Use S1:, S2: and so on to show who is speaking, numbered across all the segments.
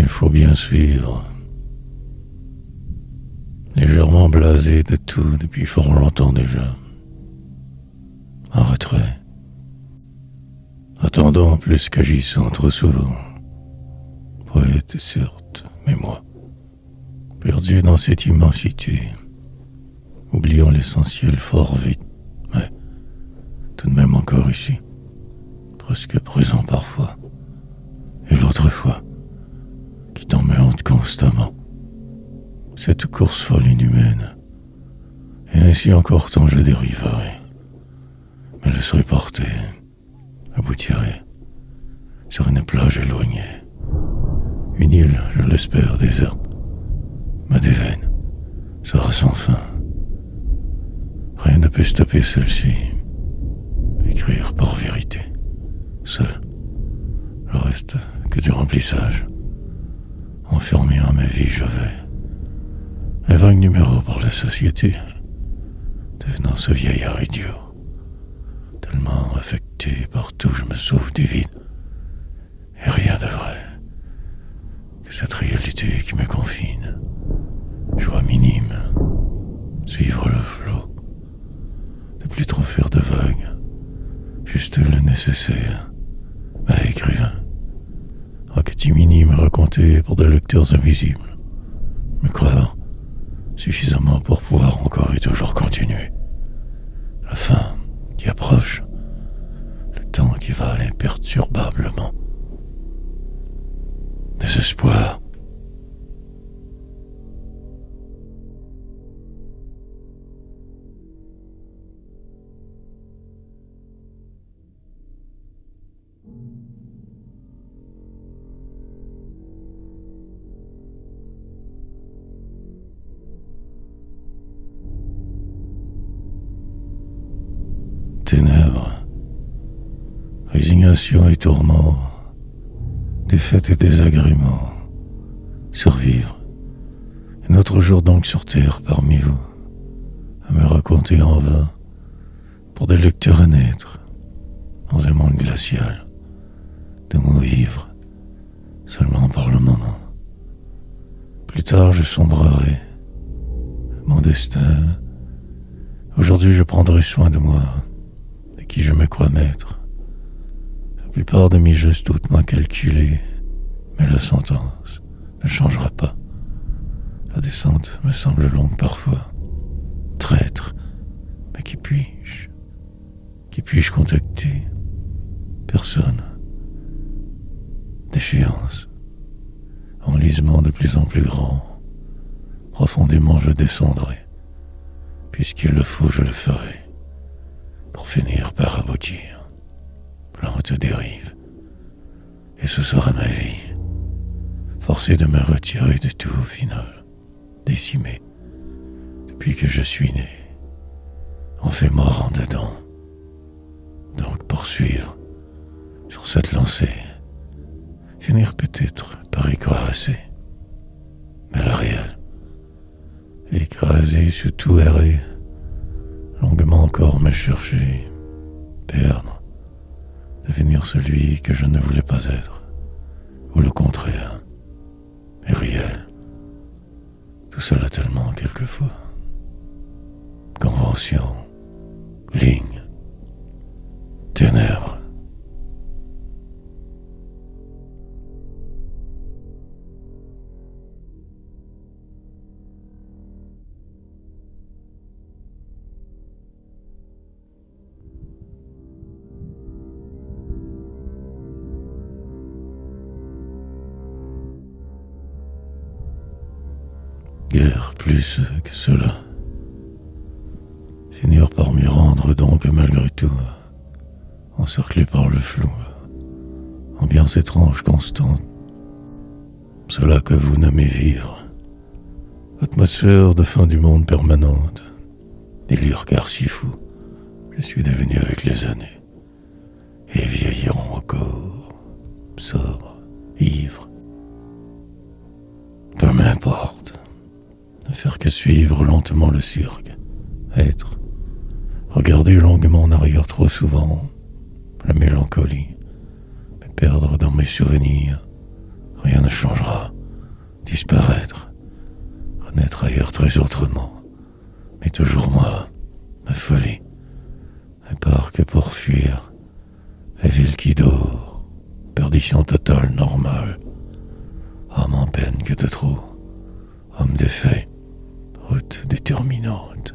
S1: il faut bien suivre. Légèrement blasé de tout depuis fort longtemps déjà. En retrait. Attendant plus qu'agissant trop souvent. Poète certes, mais moi, perdu dans cette immensité, oubliant l'essentiel fort vite, mais tout de même encore ici, presque présent parfois, et l'autre fois, qui t'en me hante constamment, cette course folle inhumaine, et ainsi encore tant je dériverai, me laisserai porter, aboutirai sur une plage éloignée, une île, je l'espère, déserte, ma déveine sera sans fin. Rien ne peut stopper celle-ci. Écrire par vérité, seul. Le reste que du remplissage. Enfermé en ma vie, je vais. Un vague numéro pour la société, devenant ce vieillard idiot. Tellement affecté partout, je me sauve du vide. Et rien de vrai. Que cette réalité qui me confine. Joie minime. Suivre le flot. Ne plus trop faire de vagues. Juste le nécessaire. À écrivain. Enquête minime racontée pour des lecteurs invisibles. Me croire suffisamment pour pouvoir encore et toujours continuer. La fin qui approche. Le temps qui va imperturbablement. Désespoir. Ténèbres, résignation et tourments, défaite et désagréments, survivre, un autre jour donc sur terre parmi vous, à me raconter en vain, pour des lecteurs à naître, dans un monde glacial, de mots ivres, seulement par le moment. Plus tard je sombrerai, mon destin, aujourd'hui je prendrai soin de moi, qui je me crois maître. La plupart de mes gestes hautement calculés, mais la sentence ne changera pas. La descente me semble longue parfois. Traître, mais qui puis-je contacter? Personne. Défiance. Enlisement de plus en plus grand. Profondément je descendrai. Puisqu'il le faut, je le ferai. Pour finir par aboutir, plante dérive, et ce sera ma vie, forcé de me retirer de tout au final, décimé, depuis que je suis né, on fait mort en dedans, donc poursuivre sur cette lancée, finir peut-être par y croire assez, mais le réel, écrasé sous tout erré, longuement encore me chercher, perdre, devenir celui que je ne voulais pas être, ou le contraire, et réel. Tout cela tellement quelquefois. Convention, ligne, ténèbres. Guère plus que cela. Finir par m'y rendre donc malgré tout, encerclé par le flou, ambiance étrange constante, cela que vous nommez vivre, atmosphère de fin du monde permanente, délire car si fou, je suis devenu avec les années, et vieilliront encore, sobre, ivre, peu m'importe. Ne faire que suivre lentement le cirque, être, regarder longuement en arrière trop souvent, la mélancolie, me perdre dans mes souvenirs, rien ne changera, disparaître, renaître ailleurs très autrement, mais toujours moi, ma folie, un parc pour fuir, la ville qui dort, perdition totale normale, âme en peine que de trop, homme de fait, route déterminante.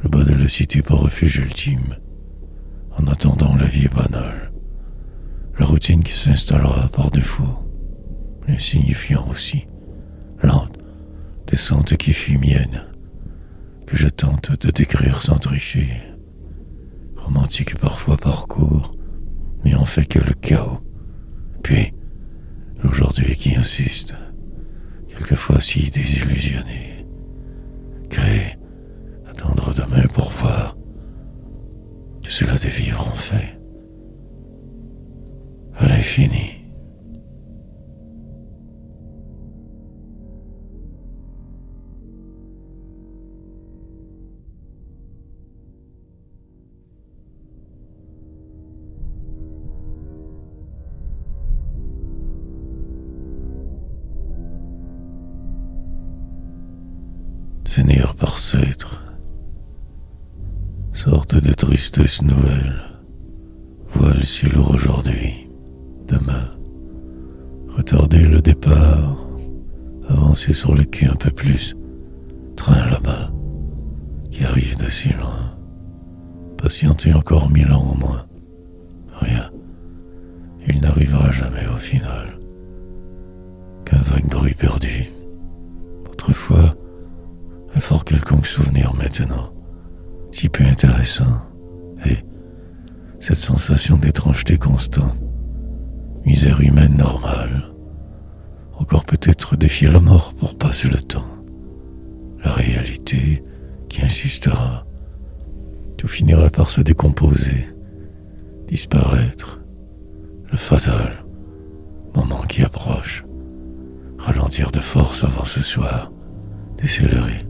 S1: Le bas de la cité pour refuge ultime, en attendant la vie banale, la routine qui s'installera par défaut, insignifiant aussi, lente, descente qui fut mienne, que je tente de décrire sans tricher, romantique parfois parcours, mais en fait que le chaos, puis l'aujourd'hui qui insiste, quelquefois si désillusionné, créer, attendre demain pour voir que cela de vivre en fait, à l'infini. Finir par s'être, sorte de tristesse nouvelle, voile si lourd aujourd'hui, demain, retarder le départ, avancer sur le cul un peu plus, train là-bas, qui arrive de si loin, patienter encore 1000 ans au moins, rien, il n'arrivera jamais au final, qu'un vague bruit perdu, autrefois, un fort quelconque souvenir maintenant, si peu intéressant, et cette sensation d'étrangeté constante, misère humaine normale, encore peut-être défier la mort pour passer le temps, la réalité qui insistera, tout finira par se décomposer, disparaître, le fatal moment qui approche, ralentir de force avant ce soir, décélérer,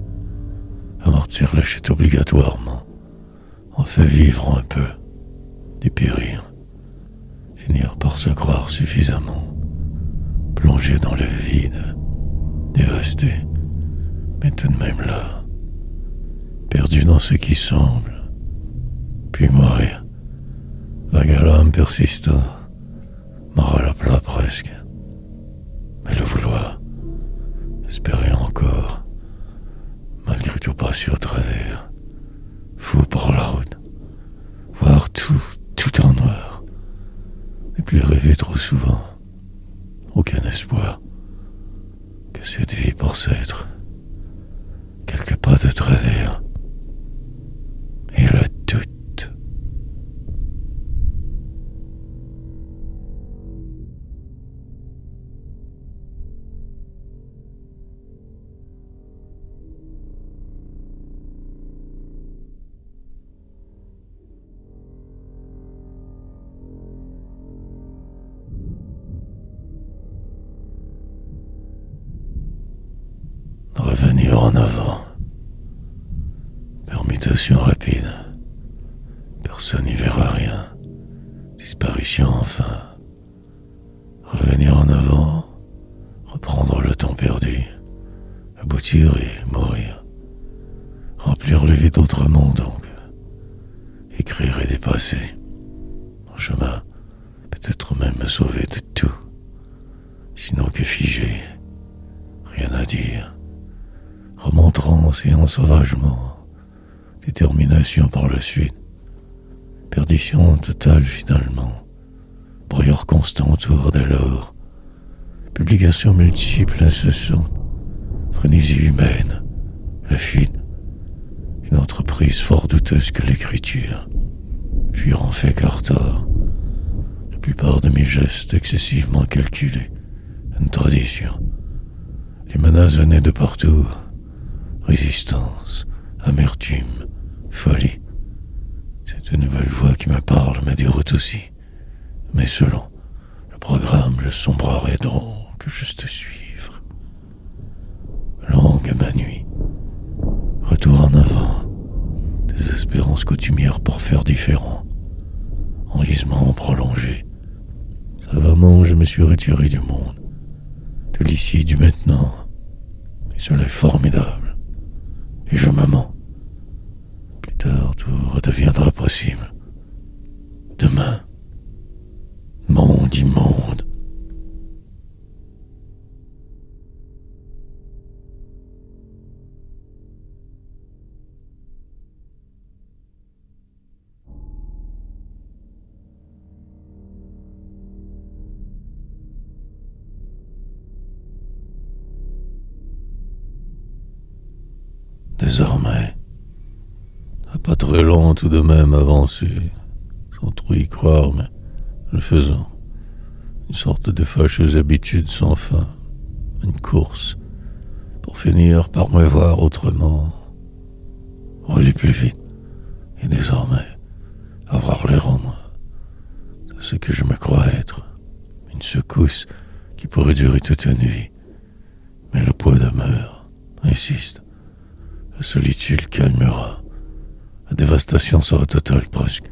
S1: amortir la chute obligatoirement, en fait vivre un peu, dépérir, finir par se croire suffisamment, plongé dans le vide, dévasté, mais tout de même là, perdu dans ce qui semble, puis mourir, vague à l'âme persistant, mort à la plat presque, mais le vouloir, espérer encore, malgré tout passer au travers, fou pour la route, voir tout en noir, et puis rêver trop souvent, aucun espoir, que cette vie pour s'être, quelques pas de travers, et le tout. Revenir en avant. Permutation rapide. Personne n'y verra rien. Disparition enfin. Revenir en avant. Reprendre le temps perdu. Aboutir et mourir. Remplir le vide autrement donc. Écrire et dépasser. En chemin, peut-être même me sauver de tout. Sinon que figé. Rien à dire. Remontrance et ensauvagement, détermination par la suite, perdition totale finalement, brouillard constant autour dès lors, publications multiples incessantes, frénésie humaine, la fuite, une entreprise fort douteuse que l'écriture, fuir en fait car tort, la plupart de mes gestes excessivement calculés, une tradition, les menaces venaient de partout, résistance, amertume, folie. C'est une nouvelle voix qui me parle, me déroute aussi. Mais selon le programme, je sombrerai donc juste suivre. Longue ma nuit. Retour en avant. Des espérances coutumières pour faire différent. Enlisement prolongé. Savamment, je me suis retiré du monde. de l'ici, du maintenant. Et cela est formidable. Et je me mens. Plus tard, tout redeviendra possible. Demain, monde immonde. Désormais, à pas très long tout de même avancé, sans trop y croire, mais le faisant. Une sorte de fâcheuse habitude sans fin, une course, pour finir par me voir autrement, rouler plus vite, et désormais avoir l'air en moi de ce que je me crois être, une secousse qui pourrait durer toute une vie, mais le poids demeure, insiste. La solitude calmera. La dévastation sera totale, presque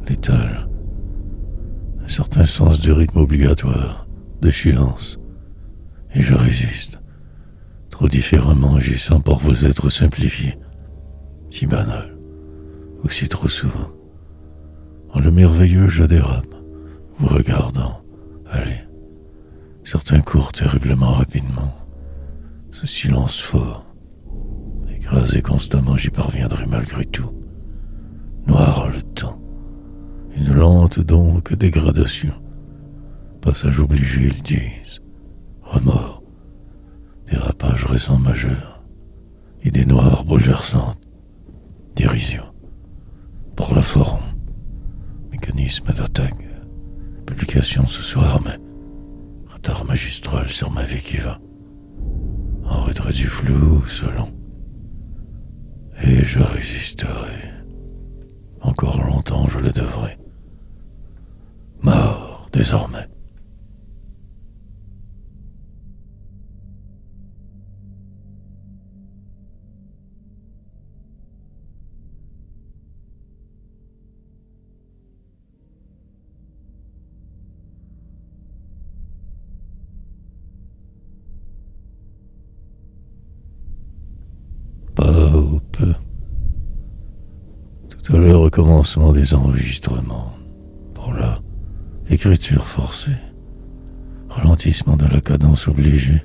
S1: létale. Un certain sens du rythme obligatoire, d'échéance. Et je résiste, trop différemment agissant pour vous être simplifié, si banal, ou si trop souvent. En le merveilleux, je dérape, vous regardant. Allez, certains courent terriblement rapidement. Ce silence fort. Écrasé constamment, j'y parviendrai malgré tout. Noir le temps. Une lente donc dégradation. Passage obligé, ils disent. Remords. Dérapage récent majeur. Idées noires bouleversantes. Dérision. Pour la forme. Mécanisme d'attaque. Publication ce soir, mais retard magistral sur ma vie qui va. En retrait du flou, selon. Et je résisterai. Encore longtemps je le devrai. Mort désormais. Pas ou peu. Tout à l'heure, au commencement des enregistrements. Pour là, écriture forcée. Ralentissement de la cadence obligée.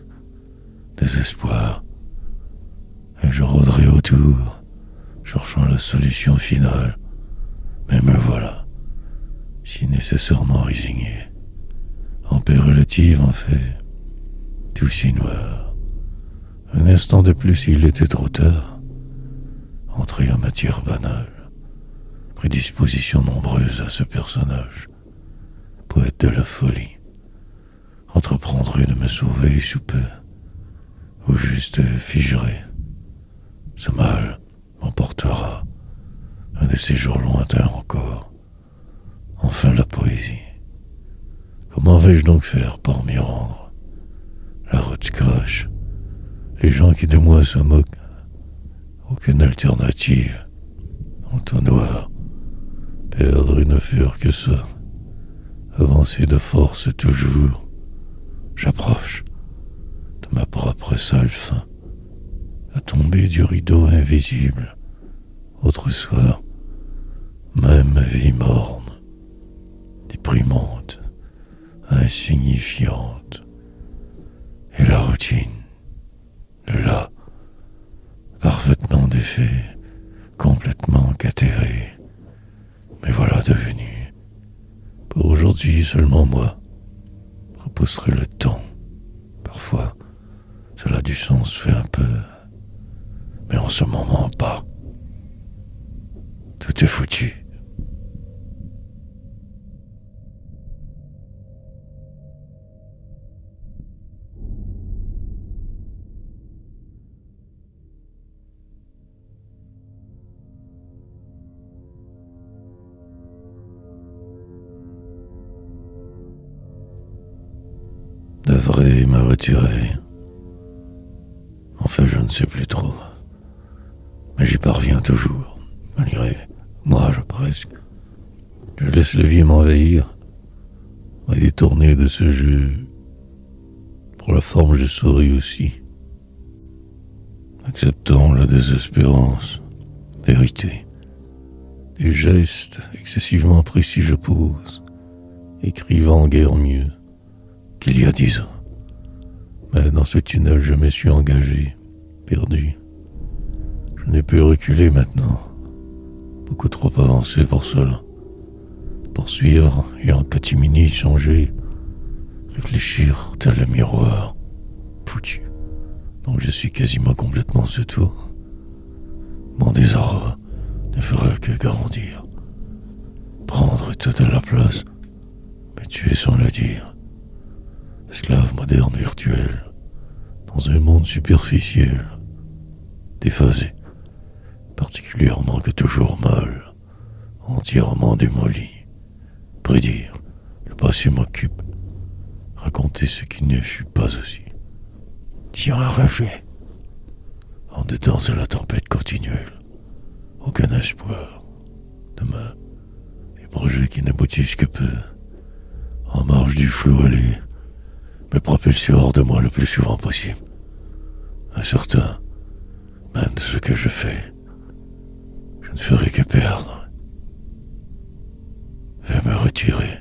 S1: Désespoir. Et je rôderai autour, cherchant la solution finale. Mais me voilà, si nécessairement résigné. En paix relative, en fait. Tout si noir. Un instant de plus, il était trop tard. Entré en matière banale. Prédisposition nombreuse à ce personnage. Poète de la folie. Entreprendrait de me sauver sous peu. Ou juste figerait. Ce mal m'emportera. Un de ces jours lointains encore. Enfin la poésie. Comment vais-je donc faire pour m'y rendre? La route croche. Les gens qui de moi se moquent. Aucune alternative. Entonnoir. Perdre ne faire que ça. Avancer de force toujours. J'approche de ma propre salle fin. La tombée du rideau invisible. Autre soir. Même vie morne. Déprimante. Insignifiante. Et la routine. Là, parfaitement défait, complètement catéré. Mais voilà devenu, pour aujourd'hui seulement moi, repousserai le temps. Parfois, cela a du sens fait un peu, mais en ce moment pas. Tout est foutu. Devrais me retirer. Enfin, je ne sais plus trop. Mais j'y parviens toujours, malgré moi, presque. Je laisse le vie m'envahir, et détourner de ce jeu Pour la forme, je souris aussi, acceptant la désespérance, vérité. Des gestes excessivement précis je pose, écrivant guère mieux qu'il y a 10 ans. Mais dans ce tunnel je me suis engagé, perdu. Je n'ai pu reculer maintenant, beaucoup trop avancé pour cela. Poursuivre et en catimini changer, réfléchir tel le miroir, foutu. Donc je suis quasiment complètement ce tout. Mon désarroi ne ferait que grandir, prendre toute la place, me tuer sans le dire. Esclave moderne virtuel, dans un monde superficiel, déphasé, particulièrement que toujours mal, entièrement démoli. Prédire, le passé m'occupe, raconter ce qui ne fut pas aussi. Tiens enragé. En dedans c'est la tempête continuelle, aucun espoir. Demain, des projets qui n'aboutissent que peu, en marge du flou allé, me propulser hors de moi le plus souvent possible. Incertain, même de ce que je fais, je ne ferai que perdre. Vais me retirer.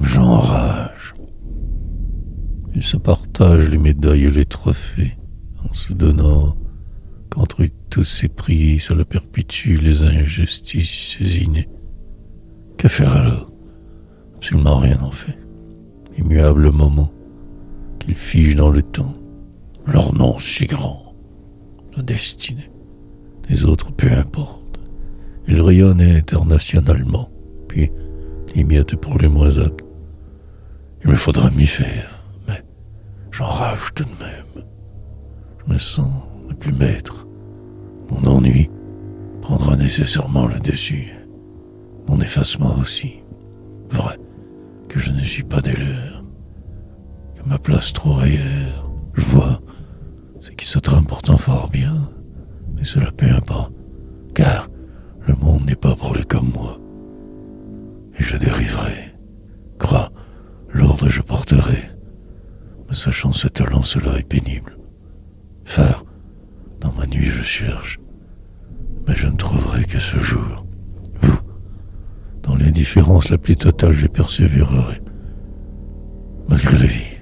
S1: J'enrage. Ils se partagent les médailles et les trophées, en se donnant qu'entre tous ces prix, cela perpétue les injustices innées. Que faire alors? Absolument rien en fait. Immuables moments qu'ils figent dans le temps, leur nom si grand, la destinée. Les autres, peu importe. Ils rayonnent internationalement, puis les miettes pour les moins aptes. Il me faudra m'y faire, mais j'enrage tout de même. Je me sens ne plus maître. Mon ennui prendra nécessairement le dessus. Mon effacement aussi. Vrai que je ne suis pas des leurs, que ma place trop ailleurs. Je vois ce qui se trame pourtant fort bien, mais cela peu importe, car le monde n'est pas pour les comme moi. Et je dériverai. Crois, lourde je porterai, mais sachant ce talent, cela est pénible. Faire, dans ma nuit je cherche, mais je ne trouverai que ce jour. Vous, dans l'indifférence la plus totale, je persévérerai, malgré la vie.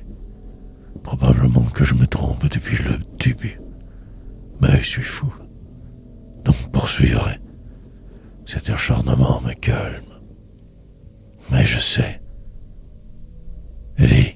S1: Probablement que je me trompe depuis le début, mais je suis fou, donc poursuivrai. Cet acharnement me calme, mais je sais. Vie.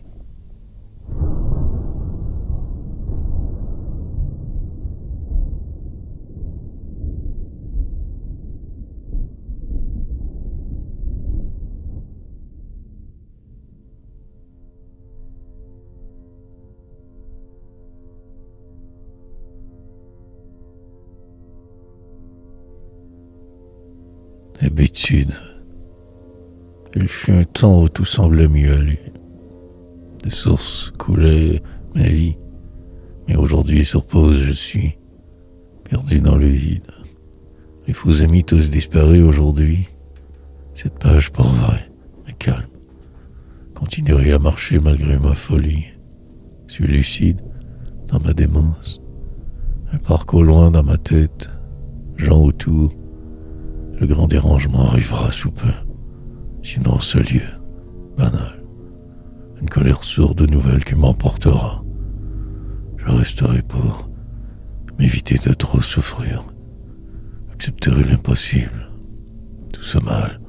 S1: Habitude. Il fut un temps où tout semblait mieux aller. Des sources coulaient ma vie, mais aujourd'hui sur pause je suis, perdu dans le vide. Les faux amis tous disparus aujourd'hui. Cette page pour vrai, mais calme. Continuerai à marcher malgré ma folie. Je suis lucide dans ma démence. Un parc au loin dans ma tête, gens autour. Le grand dérangement arrivera sous peu. Sinon ce lieu, banal. Une colère sourde nouvelle qui m'emportera. Je resterai pour m'éviter de trop souffrir. Accepterai l'impossible. Tout ce mal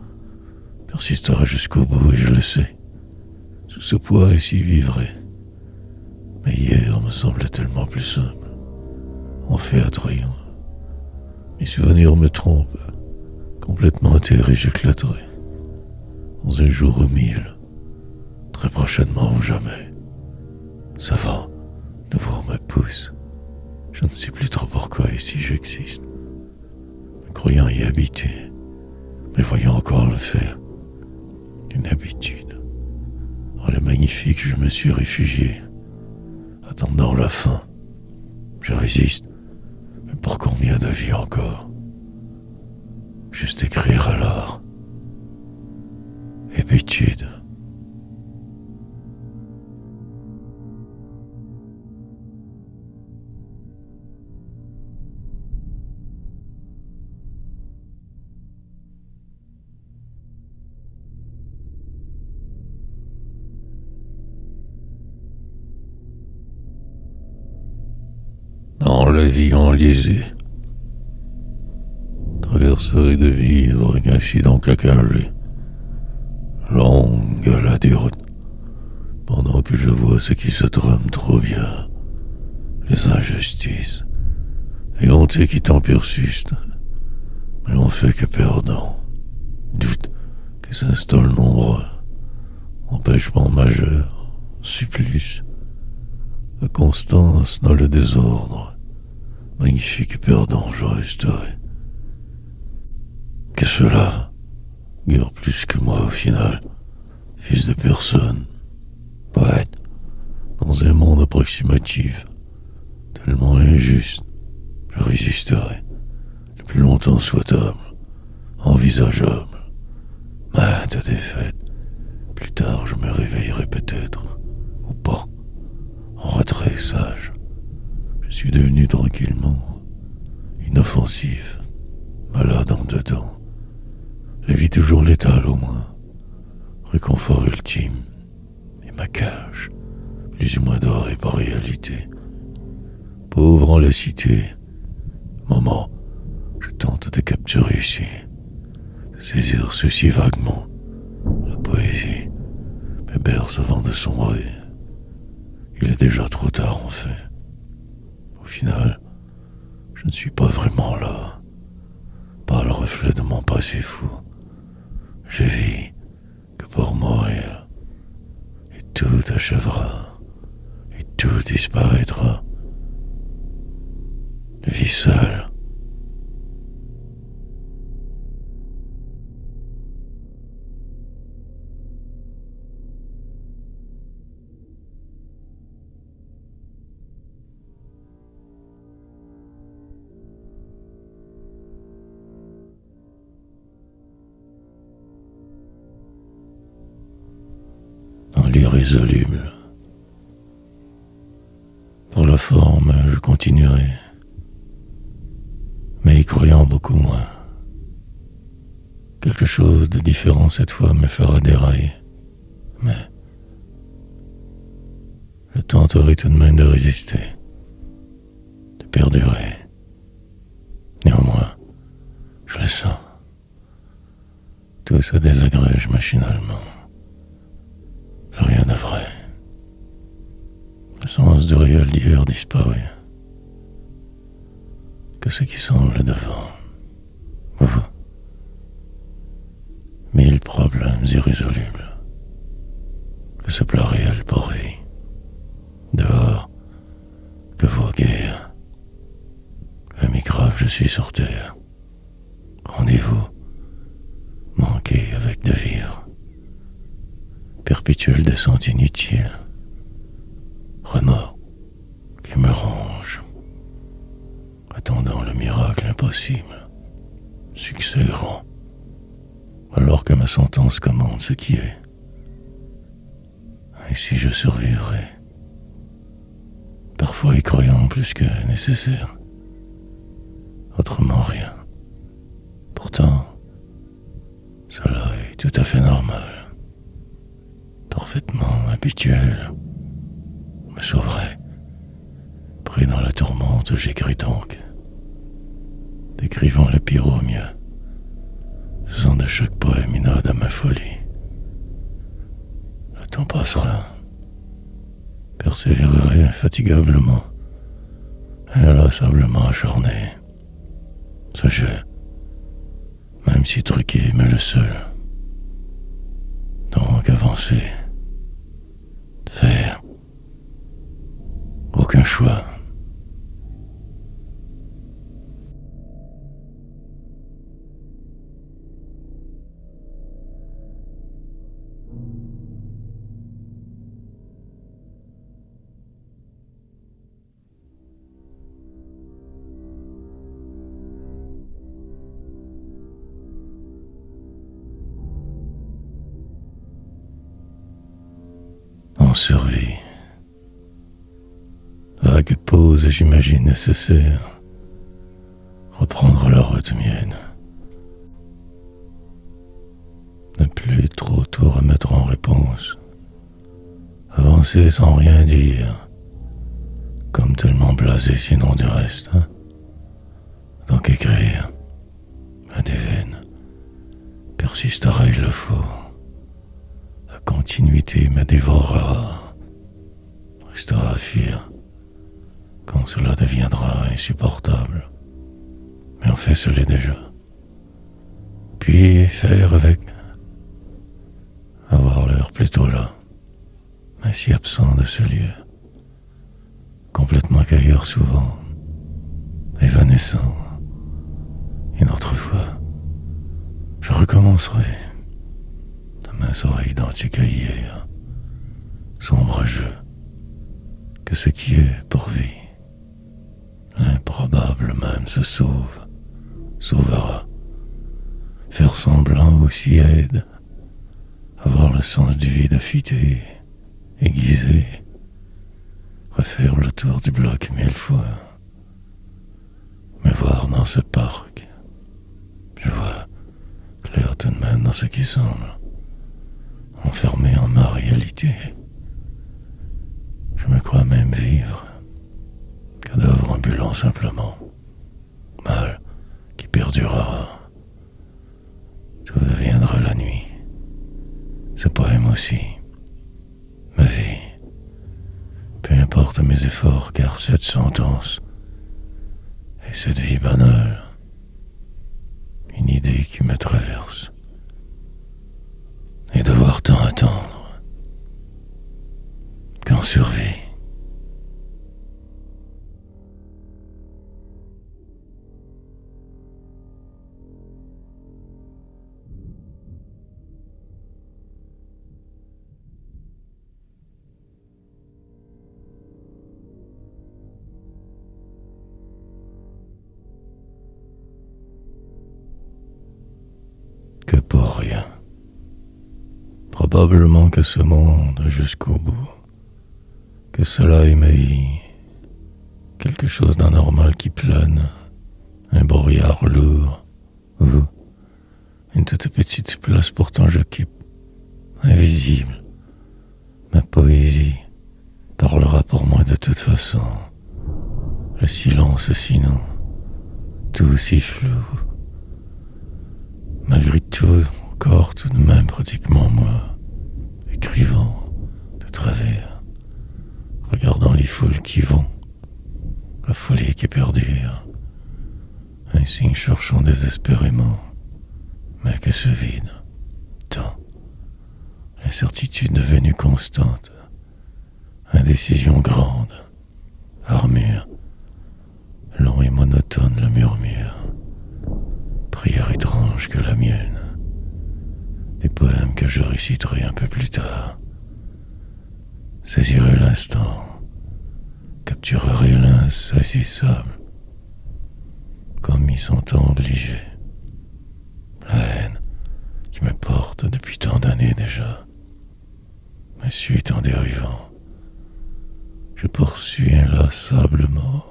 S1: persistera jusqu'au bout et je le sais. Sous ce poids ainsi vivrai. Mais hier me semblait tellement plus simple. En fait attrayant. Mes souvenirs me trompent. Complètement atterré, j'éclaterai. Dans un jour ou 1000. Très prochainement ou jamais. Ça va, nouveau me pousse. Je ne sais plus trop pourquoi et si j'existe. Me croyant y habiter, mais voyant encore le faire, Une habitude. Dans le magnifique, je me suis réfugié, attendant la fin. Je résiste, mais pour combien de vies encore? Juste écrire alors. Habitude. Dans la vie enlisée, traverserai de vivre un accident cacaré, longue la déroute, pendant que je vois ce qui se trame trop bien, les injustices, et honte qui t'en persistent, mais l'on fait que perdant, doute qui s'installe nombreux, empêchement majeur, supplice, la constance dans le désordre, magnifique perdant je resterai. Que cela, guère plus que moi au final, fils de personne, poète, dans un monde approximatif, tellement injuste, je résisterai, le plus longtemps souhaitable, envisageable. Maintes défaite, plus tard je me réveillerai peut-être, ou pas, en retrait sage. Je suis devenu tranquillement inoffensif, malade en dedans. La vie toujours létale au moins, réconfort ultime, et ma cage, plus ou moins dorée par réalité. Pauvre en la cité, moment, je tente de capturer ici, de saisir ceci vaguement. La poésie me berce avant de sombrer. Il est déjà trop tard en fait. Au final, je ne suis pas vraiment là, pas le reflet de mon passé fou. Je vis que pour mourir, et tout achèvera, et tout disparaîtra. Vie seule. Dans l'irrésoluble. Pour la forme, je continuerai, mais y croyant beaucoup moins. Quelque chose de différent cette fois me fera dérailler, mais je tenterai tout de même de résister, de perdurer. Néanmoins, je le sens. Tout se désagrège machinalement. Plus rien de vrai. Le sens du réel d'hier disparaît. Que ce qui semble devant. Vous. Mille problèmes irrésolubles. Que ce plat réel pourvit. Dehors, que vos guerres. Que mi-grave je suis sur terre. Rendez-vous. Manqué avec de vivre. Perpétuelle descente inutile. Remords qui me ronge. Attendant le miracle impossible. Succès grand. Alors que ma sentence commande ce qui est. Ainsi je survivrai. Parfois y croyant plus que nécessaire. Autrement rien. Pourtant, cela est tout à fait normal. Parfaitement habituel. Me sauverai. Pris dans la tourmente, j'écris donc. Décrivant le pire au mieux. Faisant de chaque poème une ode à ma folie. Le temps passera. Persévérerai infatigablement. Inlassablement acharné. Ce jeu, même si truqué, mais le seul. Donc avancer. Faire. Aucun choix. survie. Vague pause, j'imagine nécessaire. Reprendre la route mienne. Ne plus trop tout remettre en réponse. Avancer sans rien dire. Comme tellement blasé sinon du reste. Donc écrire. À des veines. Persistera, il le faut. La continuité me dévorera. Restera fier. Quand cela deviendra insupportable. Mais en fait, ce l'est déjà. Puis faire avec. Avoir l'air plutôt là, mais si absent de ce lieu. Complètement qu'ailleurs souvent. Évanescent. Une autre fois, je recommencerai. Demain sera identique à hier. Sombre jeu. Que ce qui est pourvit. L'improbable même se sauve. Sauvera. Faire semblant aussi aide. Avoir le sens du vide affûté. Aiguisé. Refaire le tour du bloc 1000 fois. Me voir dans ce parc. Je vois clair tout de même dans ce qui semble. Enfermé en ma réalité. Je me crois même vivre. Cadavre ambulant simplement. Mal qui perdurera. Tout deviendra la nuit. Ce poème aussi. Ma vie. Peu importe mes efforts, car cette sentence et cette vie banale, une idée qui me traverse, et devoir tant attendre, qu'en survie. Que pour rien. Probablement que ce monde jusqu'au bout, que cela est ma vie, quelque chose d'anormal qui plane, un brouillard lourd, vous, une toute petite place pourtant j'occupe, invisible, ma poésie parlera pour moi de toute façon, le silence sinon, tout si flou. Malgré tout, encore tout de même pratiquement moi, écrivant de travers, regardant les foules qui vont, la folie qui perdure, ainsi cherchant désespérément, mais que ce vide, tant, l'incertitude devenue constante, indécision grande, armure, long et monotone le murmure, prière étrange que la mienne, des poèmes que je réciterai un peu plus tard, saisirai l'instant, capturerai l'insaisissable, comme y sont obligés, la haine qui me porte depuis tant d'années déjà, me suit en dérivant, je poursuis inlassablement,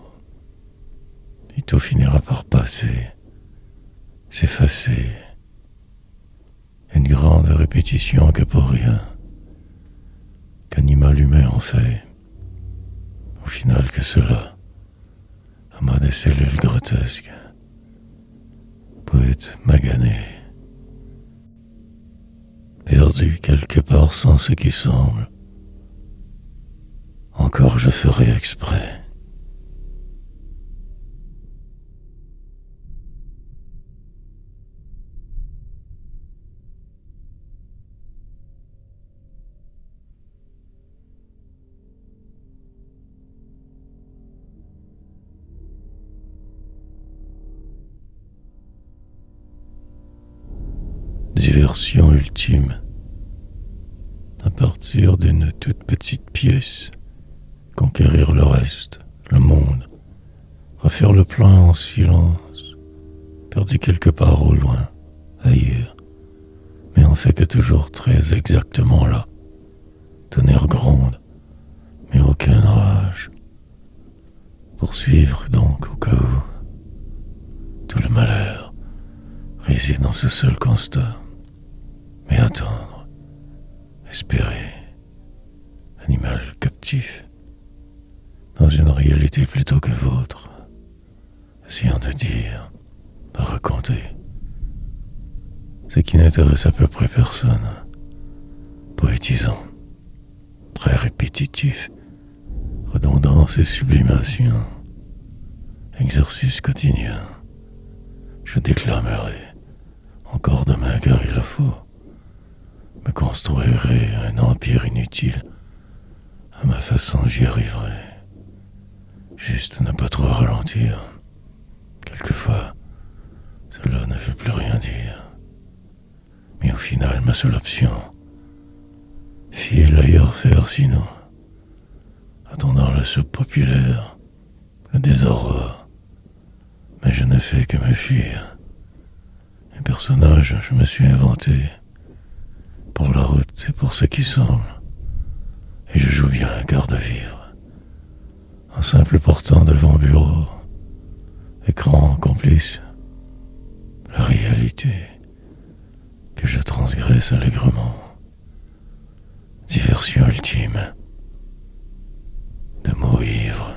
S1: et tout finira par passer, s'effacer. Une grande répétition que pour rien, qu'animal humain en fait. Au final que cela, amas de cellules grotesques, poète magané, perdu quelque part sans ce qui semble. Encore je ferai exprès. Diversion ultime. À partir d'une toute petite pièce, conquérir le reste, le monde, refaire le plein en silence, perdu quelque part au loin, ailleurs, mais en fait que toujours très exactement là. Tonnerre gronde, Poursuivre donc au cas où tout le malheur réside dans ce seul constat. Mais attendre, espérer, animal captif, dans une réalité plutôt que vôtre, essayant de dire, de raconter, ce qui n'intéresse à peu près personne, poétisant, très répétitif, redondance et sublimation, exercice quotidien. Je déclamerai, encore demain car il le faut, me construirai un empire inutile. À ma façon j'y arriverai. Juste ne pas trop ralentir. Quelquefois, cela ne veut plus rien dire. Mais au final, ma seule option, file ailleurs faire sinon. Attendant la soupe populaire, le désarroi. Mais je ne fais que me fuir. Les personnages, je me suis inventé. Pour la route et pour ce qui semble. Et je joue bien un quart de vivre. Un simple portant devant bureau. Écran complice. La réalité que je transgresse allègrement. Diversion ultime. De mots ivres.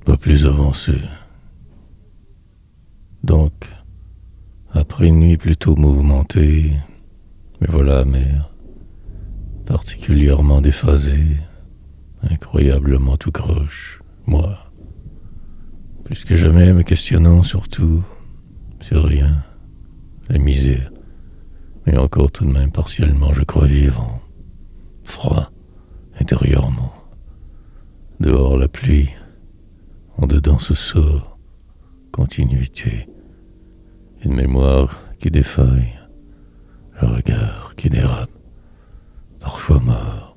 S1: Pas plus avancé. Donc, après une nuit plutôt mouvementée, me voilà amer, particulièrement déphasé, incroyablement tout croche, moi, plus que jamais me questionnant sur tout, sur rien, la misère, mais encore tout de même partiellement, je crois vivant, froid, intérieurement, dehors la pluie, en dedans ce sort, continuité, une mémoire qui défaille, le regard qui dérape, parfois mort,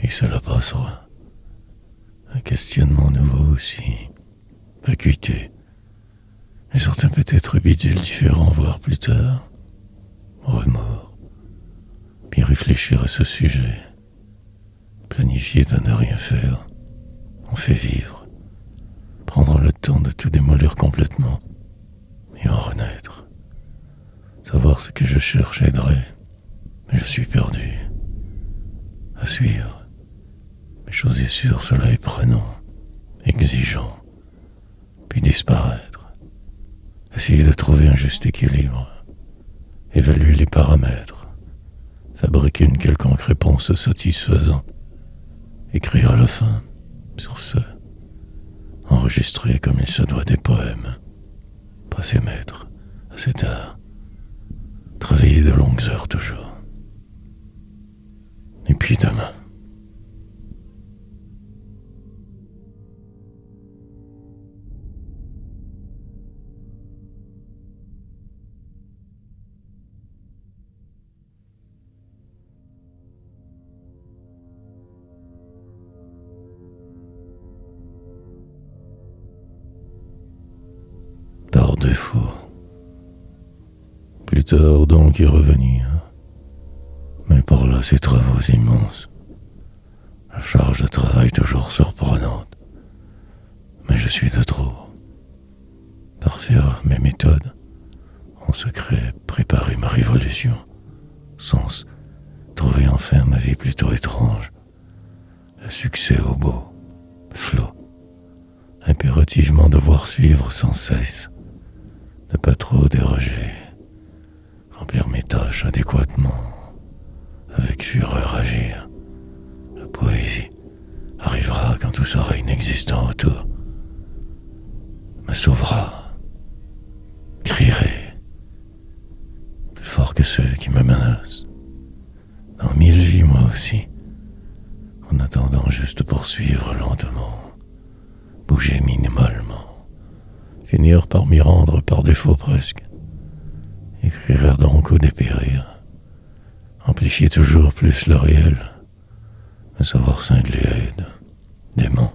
S1: et cela passera. Un questionnement nouveau aussi, vacuité, et certains peut-être bidules différents, voire plus tard, remords, bien réfléchir à ce sujet, planifier de ne rien faire, on fait vivre. Prendre le temps de tout démolir complètement et en renaître. Savoir ce que je cherche aiderait, mais je suis perdu. À suivre. Mais chose est sûre, cela est prenant, exigeant, puis disparaître. Essayer de trouver un juste équilibre, évaluer les paramètres, fabriquer une quelconque réponse satisfaisante, écrire à la fin, sur ce, enregistrer comme il se doit des poèmes, passer maître à cet art, travailler de longues heures toujours. Et puis demain. Par défaut. Plus tard donc y revenir. Mais par là ces travaux immenses. La charge de travail toujours surprenante. Mais je suis de trop. Parfaire mes méthodes. En secret préparer ma révolution. Sens trouver enfin ma vie plutôt étrange. Le succès au beau. Flot. Impérativement devoir suivre sans cesse. Ne pas trop déroger, remplir mes tâches adéquatement, avec fureur agir. La poésie arrivera quand tout sera inexistant autour, me sauvera, crierai, plus fort que ceux qui me menacent, dans 1000 vies moi aussi, en attendant juste poursuivre lentement, bouger minimalement. Finir par m'y rendre par défaut presque. Écrire donc ou dépérir. Remplir Amplifier toujours plus le réel, de savoir cingler l'aide, dément,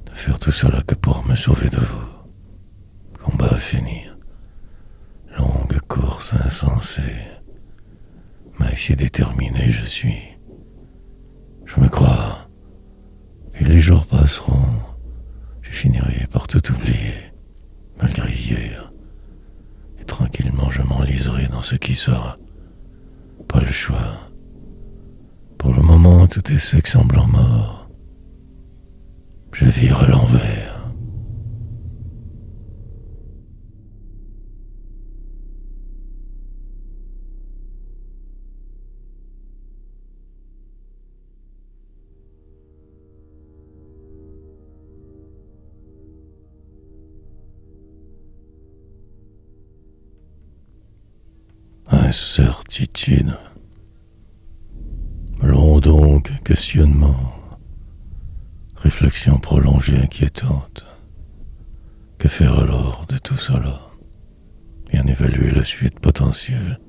S1: de faire tout cela que pour me sauver de vous. Combat à finir, longue course insensée, mais si déterminé je suis. Je me crois, puis les jours passeront, je finirai par tout oublier, malgré hier, et tranquillement je m'enliserai dans ce qui sera. Pas le choix. Pour le moment, tout est sec semblant mort. Je vire à l'envers. Incertitude. Long donc, questionnement. Réflexion prolongée inquiétante. Que faire alors de tout cela? Bien évaluer la suite potentielle.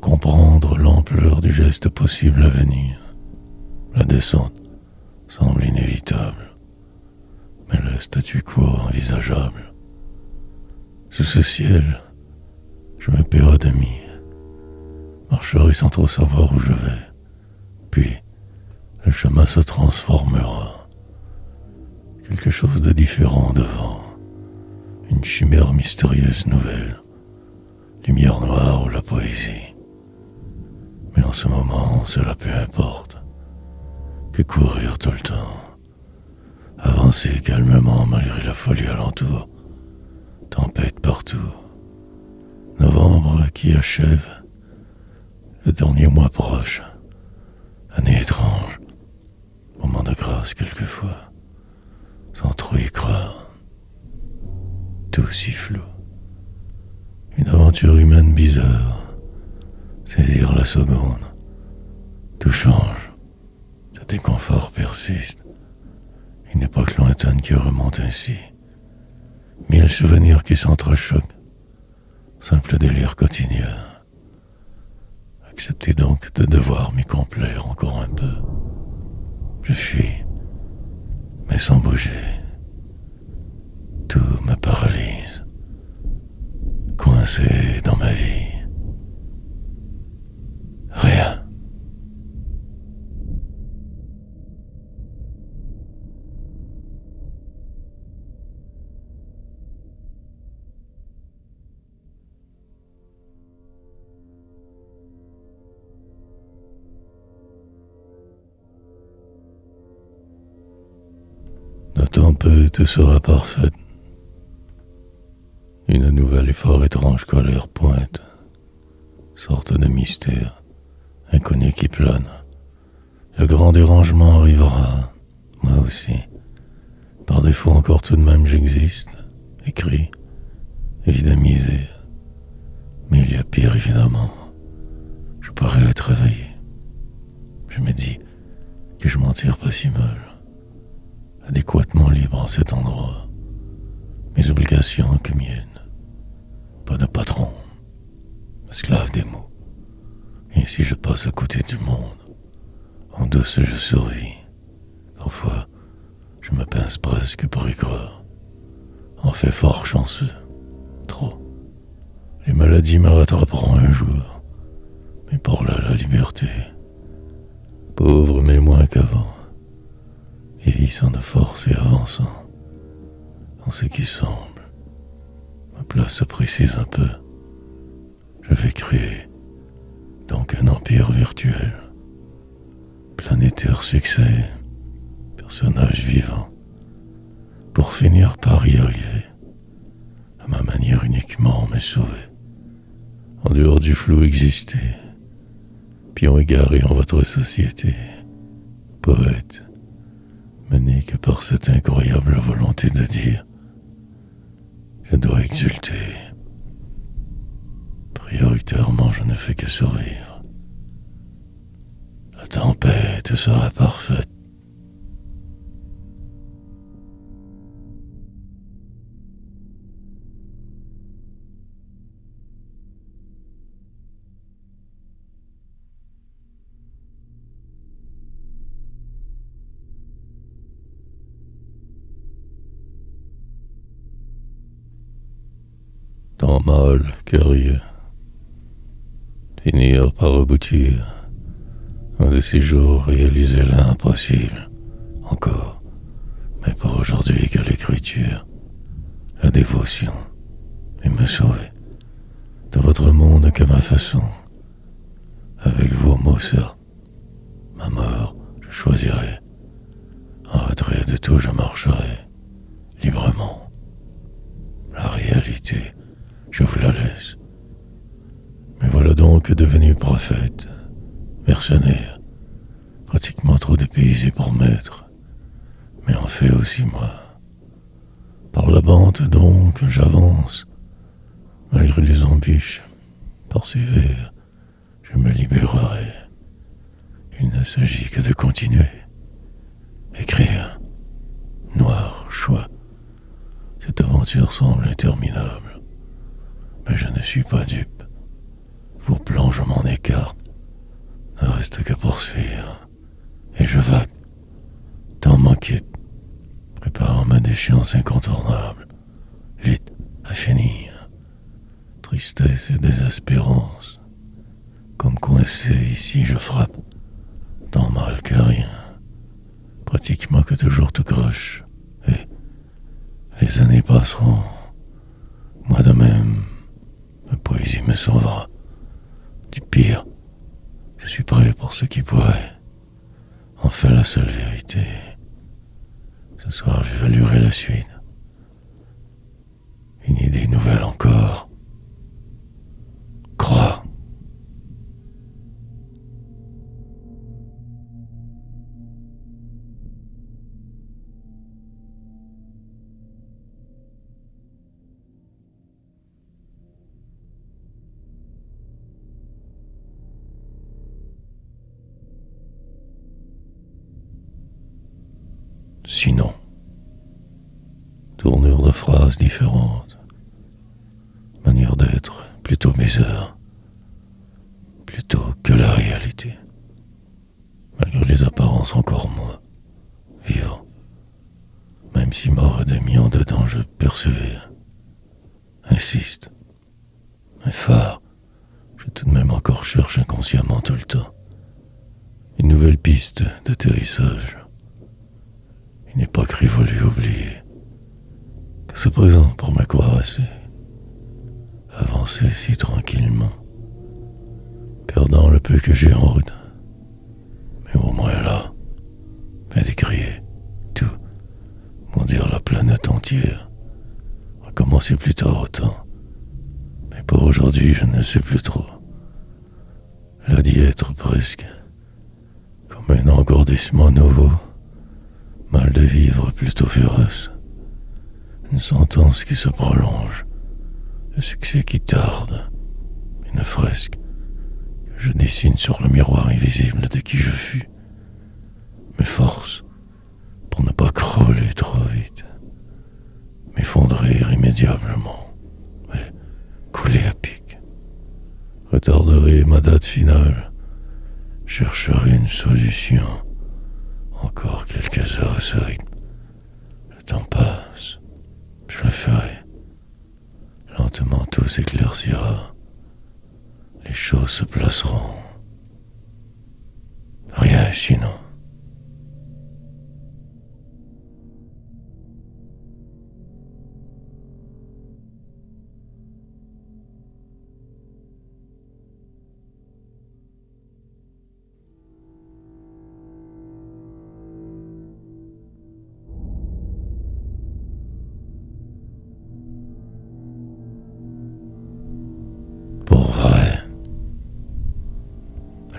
S1: Comprendre l'ampleur du geste possible à venir. La descente semble inévitable, mais le statu quo envisageable. Sous ce ciel, je me paierai à demi, marcherai sans trop savoir où je vais, puis le chemin se transformera. Quelque chose de différent devant, une chimère mystérieuse nouvelle, lumière noire ou la poésie. Mais en ce moment, cela peu importe. Que courir tout le temps, avancer calmement malgré la folie alentour, tempête partout. Novembre qui achève, le dernier mois proche, année étrange, moment de grâce quelquefois, sans trop y croire. Tout si flou, une aventure humaine bizarre, saisir la seconde, tout change, cet inconfort persiste, une époque lointaine qui remonte ainsi, mille souvenirs qui s'entrechoquent, simple délire quotidien. Acceptez donc de devoir m'y complaire encore un peu. Je fuis, mais sans bouger. Tout me paralyse, coincé dans ma vie. Rien. Le temps peu, tout sera parfait. Une nouvelle et fort étrange colère pointe, sorte de mystère, inconnu qui plane. Le grand dérangement arrivera, moi aussi. Par défaut encore tout de même j'existe, écrit, évidamisé. Mais il y a pire évidemment. Je parais être réveillé. Je me dis que je m'en tire pas si mal. Adéquatement libre en cet endroit. Mes obligations que miennes. Pas de patron. Esclave des mots. Et si je passe à côté du monde, en douce je survis. Parfois, je me pince presque pour y croire. En fait fort chanceux. Trop. Les maladies me rattraperont un jour. Mais par là la liberté. Pauvre mais moins qu'avant. Vieillissant de force et avançant. Dans ce qui semble. Ma place se précise un peu. Je vais créer donc un empire virtuel. Planétaire succès. Personnage vivant. Pour finir par y arriver. À ma manière uniquement me sauver. En dehors du flou exister. Pion égaré en votre société. Poète. Mené que par cette incroyable volonté de dire je dois exulter. Prioritairement, je ne fais que survivre. La tempête sera parfaite. tant mal que rien. Finir par aboutir, un de ces jours réaliser l'impossible. Encore, mais pas aujourd'hui que l'écriture, la dévotion, et me sauver de votre monde qu'à ma façon. Avec vos mots, certes, ma mort, je choisirai. En retrait de tout, je marcherai librement. La réalité, je vous la laisse. Mais voilà donc devenu prophète, mercenaire, pratiquement trop dépaysé pour maître, mais en fait aussi moi. Par la bande donc j'avance, malgré les embûches, persévère, je me libérerai. Il ne s'agit que de continuer. Écrire, noir, choix. Cette aventure semble interminable, mais je ne suis pas dupe. Vos plans, je m'en écarte. Ne reste que poursuivre. Et je vague. Temps m'occupe, préparant ma déchéance incontournable. Lutte à finir. Tristesse et désespérance. Comme coincé ici, je frappe. Tant mal que rien. Pratiquement que toujours tout croche. Et les années passeront. Moi de même, ma poésie me sauvera. Du pire, je suis prêt pour ce qui pourrait. Enfin la seule vérité. Ce soir j'évaluerai la suite. Une idée nouvelle encore. Crois. Sinon, tournure de phrases différentes, manière d'être plutôt bizarre, plutôt que la réalité, malgré les apparences encore moins, vivant, même si mort et demi en dedans je persévère, insiste, un phare, je tout de même encore cherche inconsciemment tout le temps, une nouvelle piste d'atterrissage. Une époque révolue oubliée, que ce présent pour me croire assez, avancer si tranquillement, perdant le peu que j'ai en route, mais au moins là, mais décrier tout, maudire la planète entière, recommencer plus tard autant, mais pour aujourd'hui je ne sais plus trop, là d'y être presque, comme un engourdissement nouveau, mal de vivre plutôt féroce, une sentence qui se prolonge, le succès qui tarde, une fresque que je dessine sur le miroir invisible de qui je fus, mes forces pour ne pas crawler trop vite, m'effondrer irrémédiablement, mais couler à pic, retarderai ma date finale, chercherai une solution. Encore quelques heures à ce rythme. Le temps passe. Je le ferai. Lentement tout s'éclaircira. Les choses se placeront. Rien sinon. Pour vrai,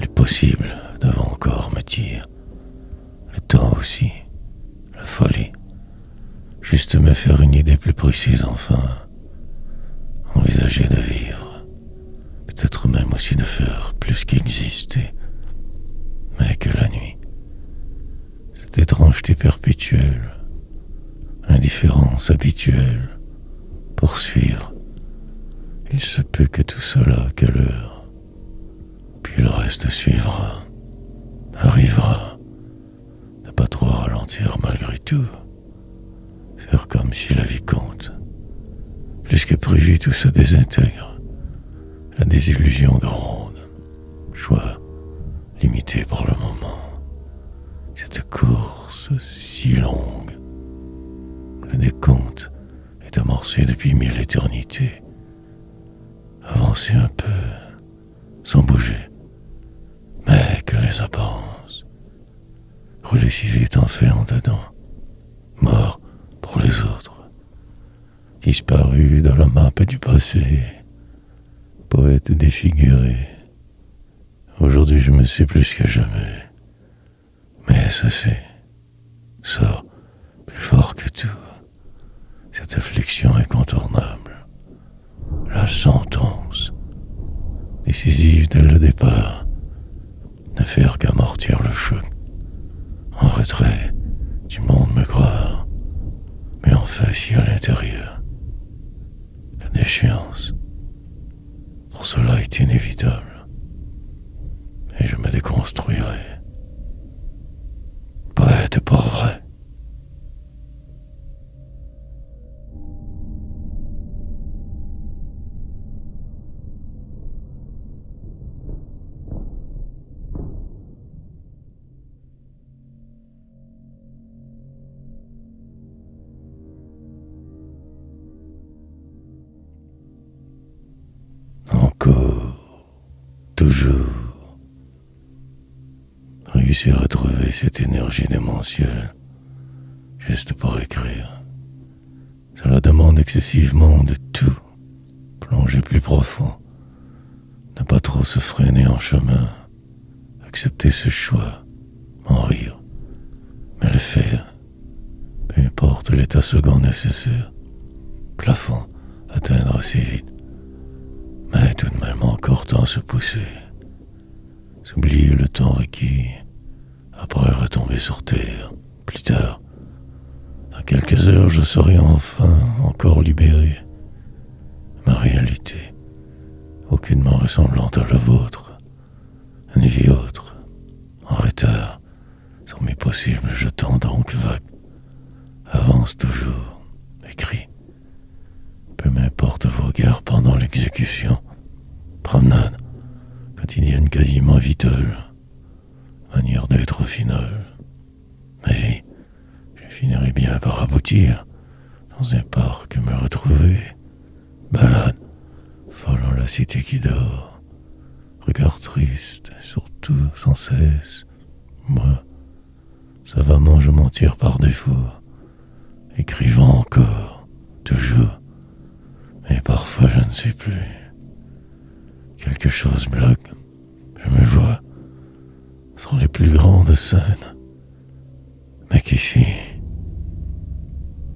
S1: le possible devant encore me tire, le temps aussi, la folie, juste me faire une idée plus précise enfin, envisager de vivre, peut-être même aussi de faire plus qu'exister, mais que la nuit, cette étrangeté perpétuelle, indifférence habituelle, poursuivre. Il se peut que tout cela, quelle heure, puis le reste suivra, arrivera, ne pas trop ralentir malgré tout, faire comme si la vie compte, Plus que prévu, tout se désintègre. La désillusion grande. Choix limité pour le moment. Cette course si longue. Le décompte est amorcé depuis 1000 éternités. Avancez un peu, sans bouger. Mais que les apparences. Roulez si vite en fait en dedans. Mort pour les autres. Disparu dans la map du passé. Poète défiguré. Aujourd'hui je me sais plus que jamais. Mais ceci sort plus fort que tout. Cette affliction incontournable. La sentence décisive dès le départ. Ne faire qu'amortir le choc. En retrait du monde me croire. Mais en fait si à l'intérieur. La déchéance. Pour cela est inévitable. Et je me déconstruirai. Poète pour vrai. Encore, toujours, réussir à trouver cette énergie démentielle, juste pour écrire. Cela demande excessivement de tout, plonger plus profond, ne pas trop se freiner en chemin, accepter ce choix, en rire, mais le faire, peu importe l'état second nécessaire, plafond, atteindre assez vite. Mais tout de même encore temps se pousser. S'oublier le temps requis. Après retomber sur terre. Plus tard. Dans quelques heures, je serai enfin encore libéré. Ma réalité. Aucunement ressemblante à la vôtre. Une vie autre. En retard. Sur mes possibles, je tends donc vague. Avance toujours. Écris. Peu m'importe vos guerres pendant l'exécution. Promenade, quotidienne quasiment vitale. Manière d'être au final. Ma vie, je finirai bien par aboutir. Dans un parc me retrouver. Balade, folle en la cité qui dort. Regard triste, surtout sans cesse. Moi, savamment je m'en tire par défaut. Écrivant encore, toujours. Mais parfois je ne sais plus. Quelque chose bloque. Je me vois sur les plus grandes scènes. Mais qu'ici,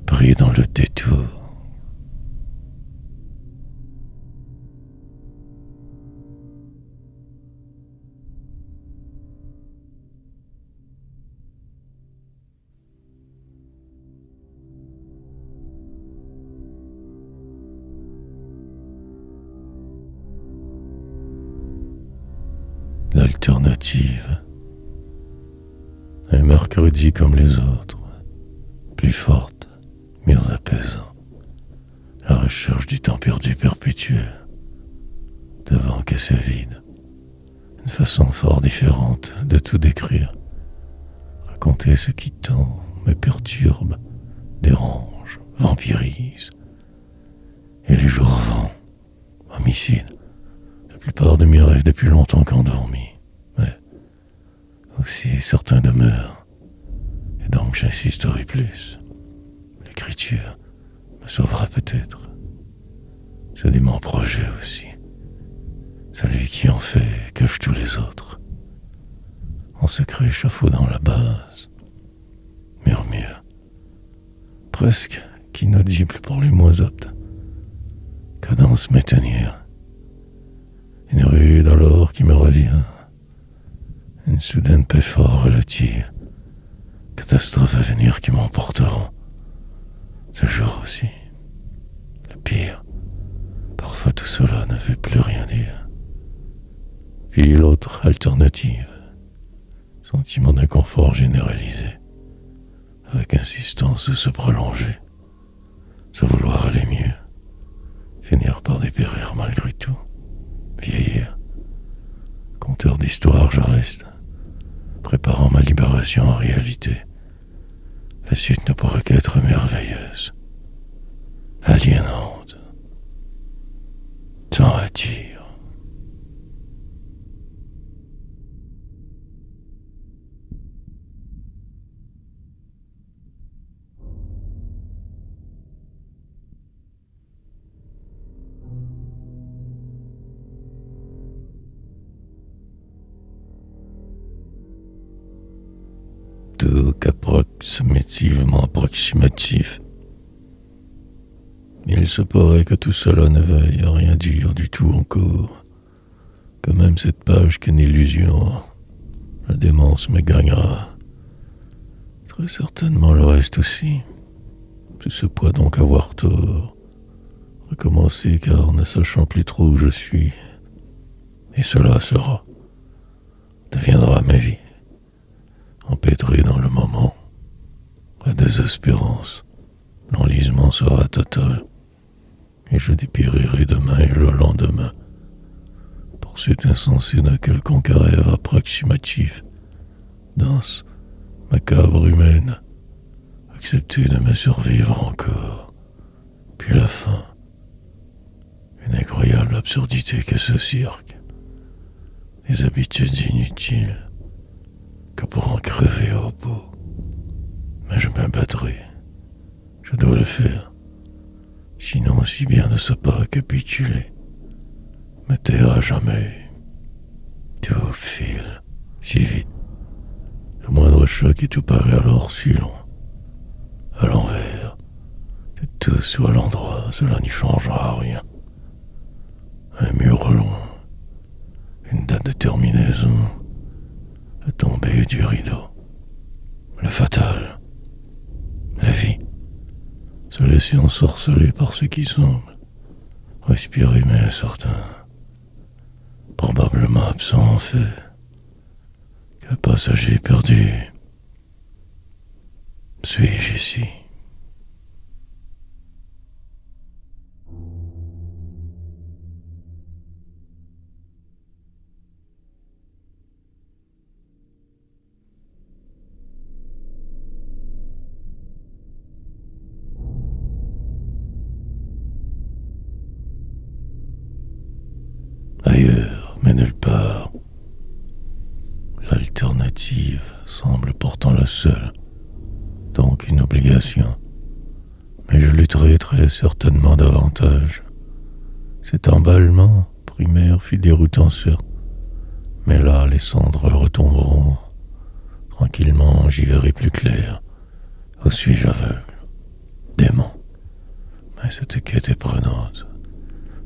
S1: pris dans le détour. L'alternative. Un mercredi comme les autres, plus forte, mieux apaisant. La recherche du temps perdu perpétuel, devant que ce vide. Une façon fort différente de tout décrire. Raconter ce qui tend, me perturbe, dérange, vampirise. Et les jours vont, homicide. La plupart de mes rêves depuis longtemps qu'endormis. Mais aussi certains demeurent. Et donc j'insisterai plus. L'écriture me sauvera peut-être. Ce démon projet aussi. Celui qui en fait cache tous les autres. En secret échafaudant la base. Murmure. Presque qu'inaudible pour les moins aptes. Cadence maintenir. Une rude alors qui me revient. Une soudaine paix fort relative. Catastrophe à venir qui m'emporteront. Ce jour aussi. Le pire. Parfois tout cela ne veut plus rien dire. Puis l'autre alternative. Sentiment d'inconfort généralisé. Avec insistance de se prolonger. Se vouloir aller mieux. finir par dépérir malgré tout, vieillir. Conteur d'histoire, je reste, préparant ma libération en réalité. La suite ne pourrait qu'être merveilleuse, aliénante, sans attire. Tout qu'approximativement approximatif. Il se pourrait que tout cela ne veuille rien dire du tout encore, que même cette page qu'une illusion, la démence me gagnera. Très certainement le reste aussi. Je se pourrait donc avoir tort. Recommencer car ne sachant plus trop où je suis. Et cela deviendra ma vie. Empêtré dans le moment, la désespérance, l'enlisement sera total, et je dépérirai demain et le lendemain, poursuite insensée d'un quelconque rêve approximatif, danse macabre humaine, accepter de me survivre encore, puis la fin, une incroyable absurdité que ce cirque, des habitudes inutiles, que pour en crever au bout. Mais je me battrai. Je dois le faire. Sinon, aussi bien ne se pas capituler. Me taire à jamais. Tout file si vite. Le moindre choc et tout paraît alors si long. À l'envers. C'est tout soit à l'endroit, cela n'y changera rien. Un mur long. Une date de terminaison. La tombée du rideau, le fatal, la vie, se laisser ensorceler par ce qui semble, respirer mais incertain, probablement absent en fait, qu'un passager perdu. Suis-je ici? Ailleurs, mais nulle part. L'alternative semble pourtant la seule, donc une obligation. Mais je lutterai très certainement davantage. Cet emballement primaire fut déroutant certes, mais là les cendres retomberont. Tranquillement, j'y verrai plus clair. Où suis-je aveugle? Démon. Mais cette quête est prenante.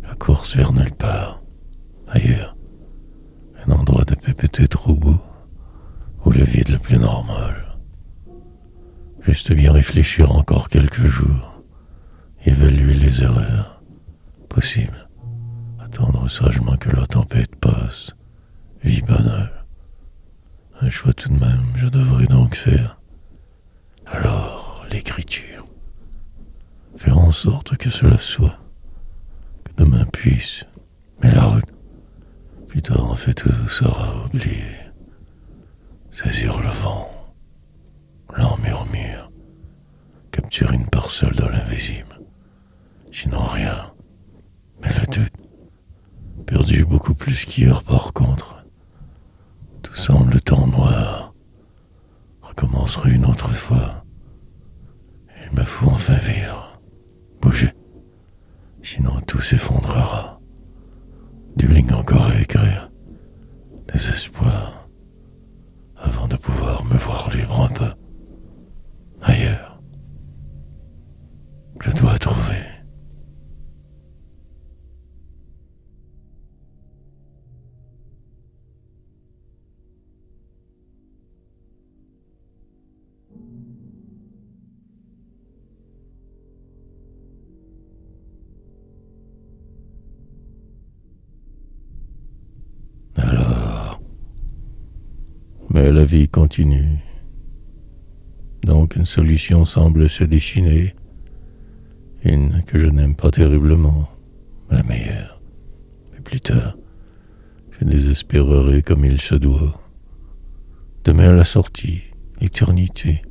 S1: La course vers nulle part. Ailleurs, un endroit de paix peut-être au bout, ou le vide le plus normal. Juste bien réfléchir encore quelques jours, évaluer les erreurs possibles, attendre sagement que la tempête passe, vie banale. Un choix tout de même, je devrais donc faire. Alors, l'écriture. Faire en sorte que cela soit, que demain puisse, mais la route. Plus tard, en fait, tout sera oublié. Saisir le vent, lent murmure, capturer une parcelle de l'invisible. Sinon rien, mais le doute, perdu beaucoup plus qu'hier par contre. Tout semble temps noir, recommencerai une autre fois. Il me faut enfin vivre, bouger, sinon tout s'effondrera. Du ligne encore à écrire, désespoir, avant de pouvoir me voir libre un peu. Ailleurs, je dois trouver. Alors, mais la vie continue. Donc une solution semble se dessiner, une que je n'aime pas terriblement, la meilleure. Mais plus tard, je désespérerai comme il se doit. Demain la sortie, l'éternité.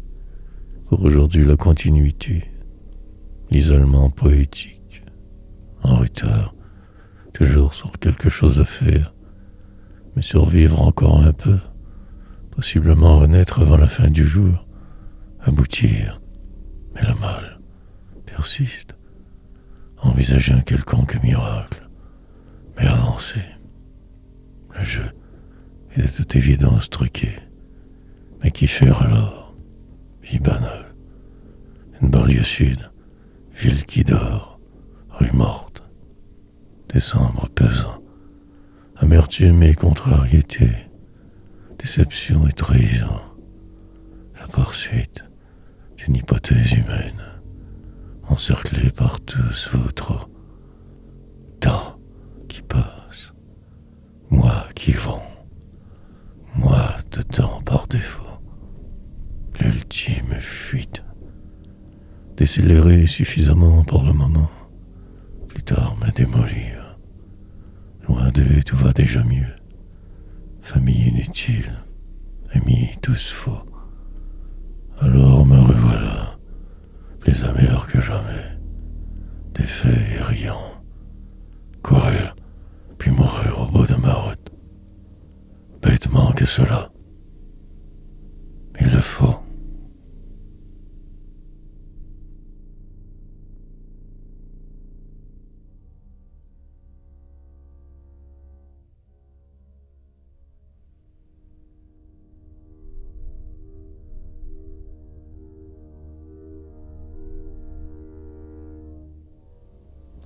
S1: Pour aujourd'hui la continuité, l'isolement poétique. En retard, toujours sur quelque chose à faire, mais survivre encore un peu, possiblement renaître avant la fin du jour, aboutir. Mais le mal persiste. Envisager un quelconque miracle, mais avancer. Le jeu est de toute évidence truqué. Mais qui faire alors? Vie banale. Une banlieue sud, ville qui dort, rue morte. Décembre pesant. Amertume et contrariété. Déception et trahison. La poursuite d'une hypothèse humaine. Encerclé par tous vos trop. Temps qui passe. Moi qui vont. Moi dedans par défaut. L'ultime fuite. Décélérer suffisamment pour le moment. Plus tard me démolir. Loin d'eux tout va déjà mieux. Famille inutile. Amis tous faux. Alors me revoilà. Plus amer que jamais. Défait et riant. Courir, puis mourir au bout de ma route. Bêtement que cela. Il le faut.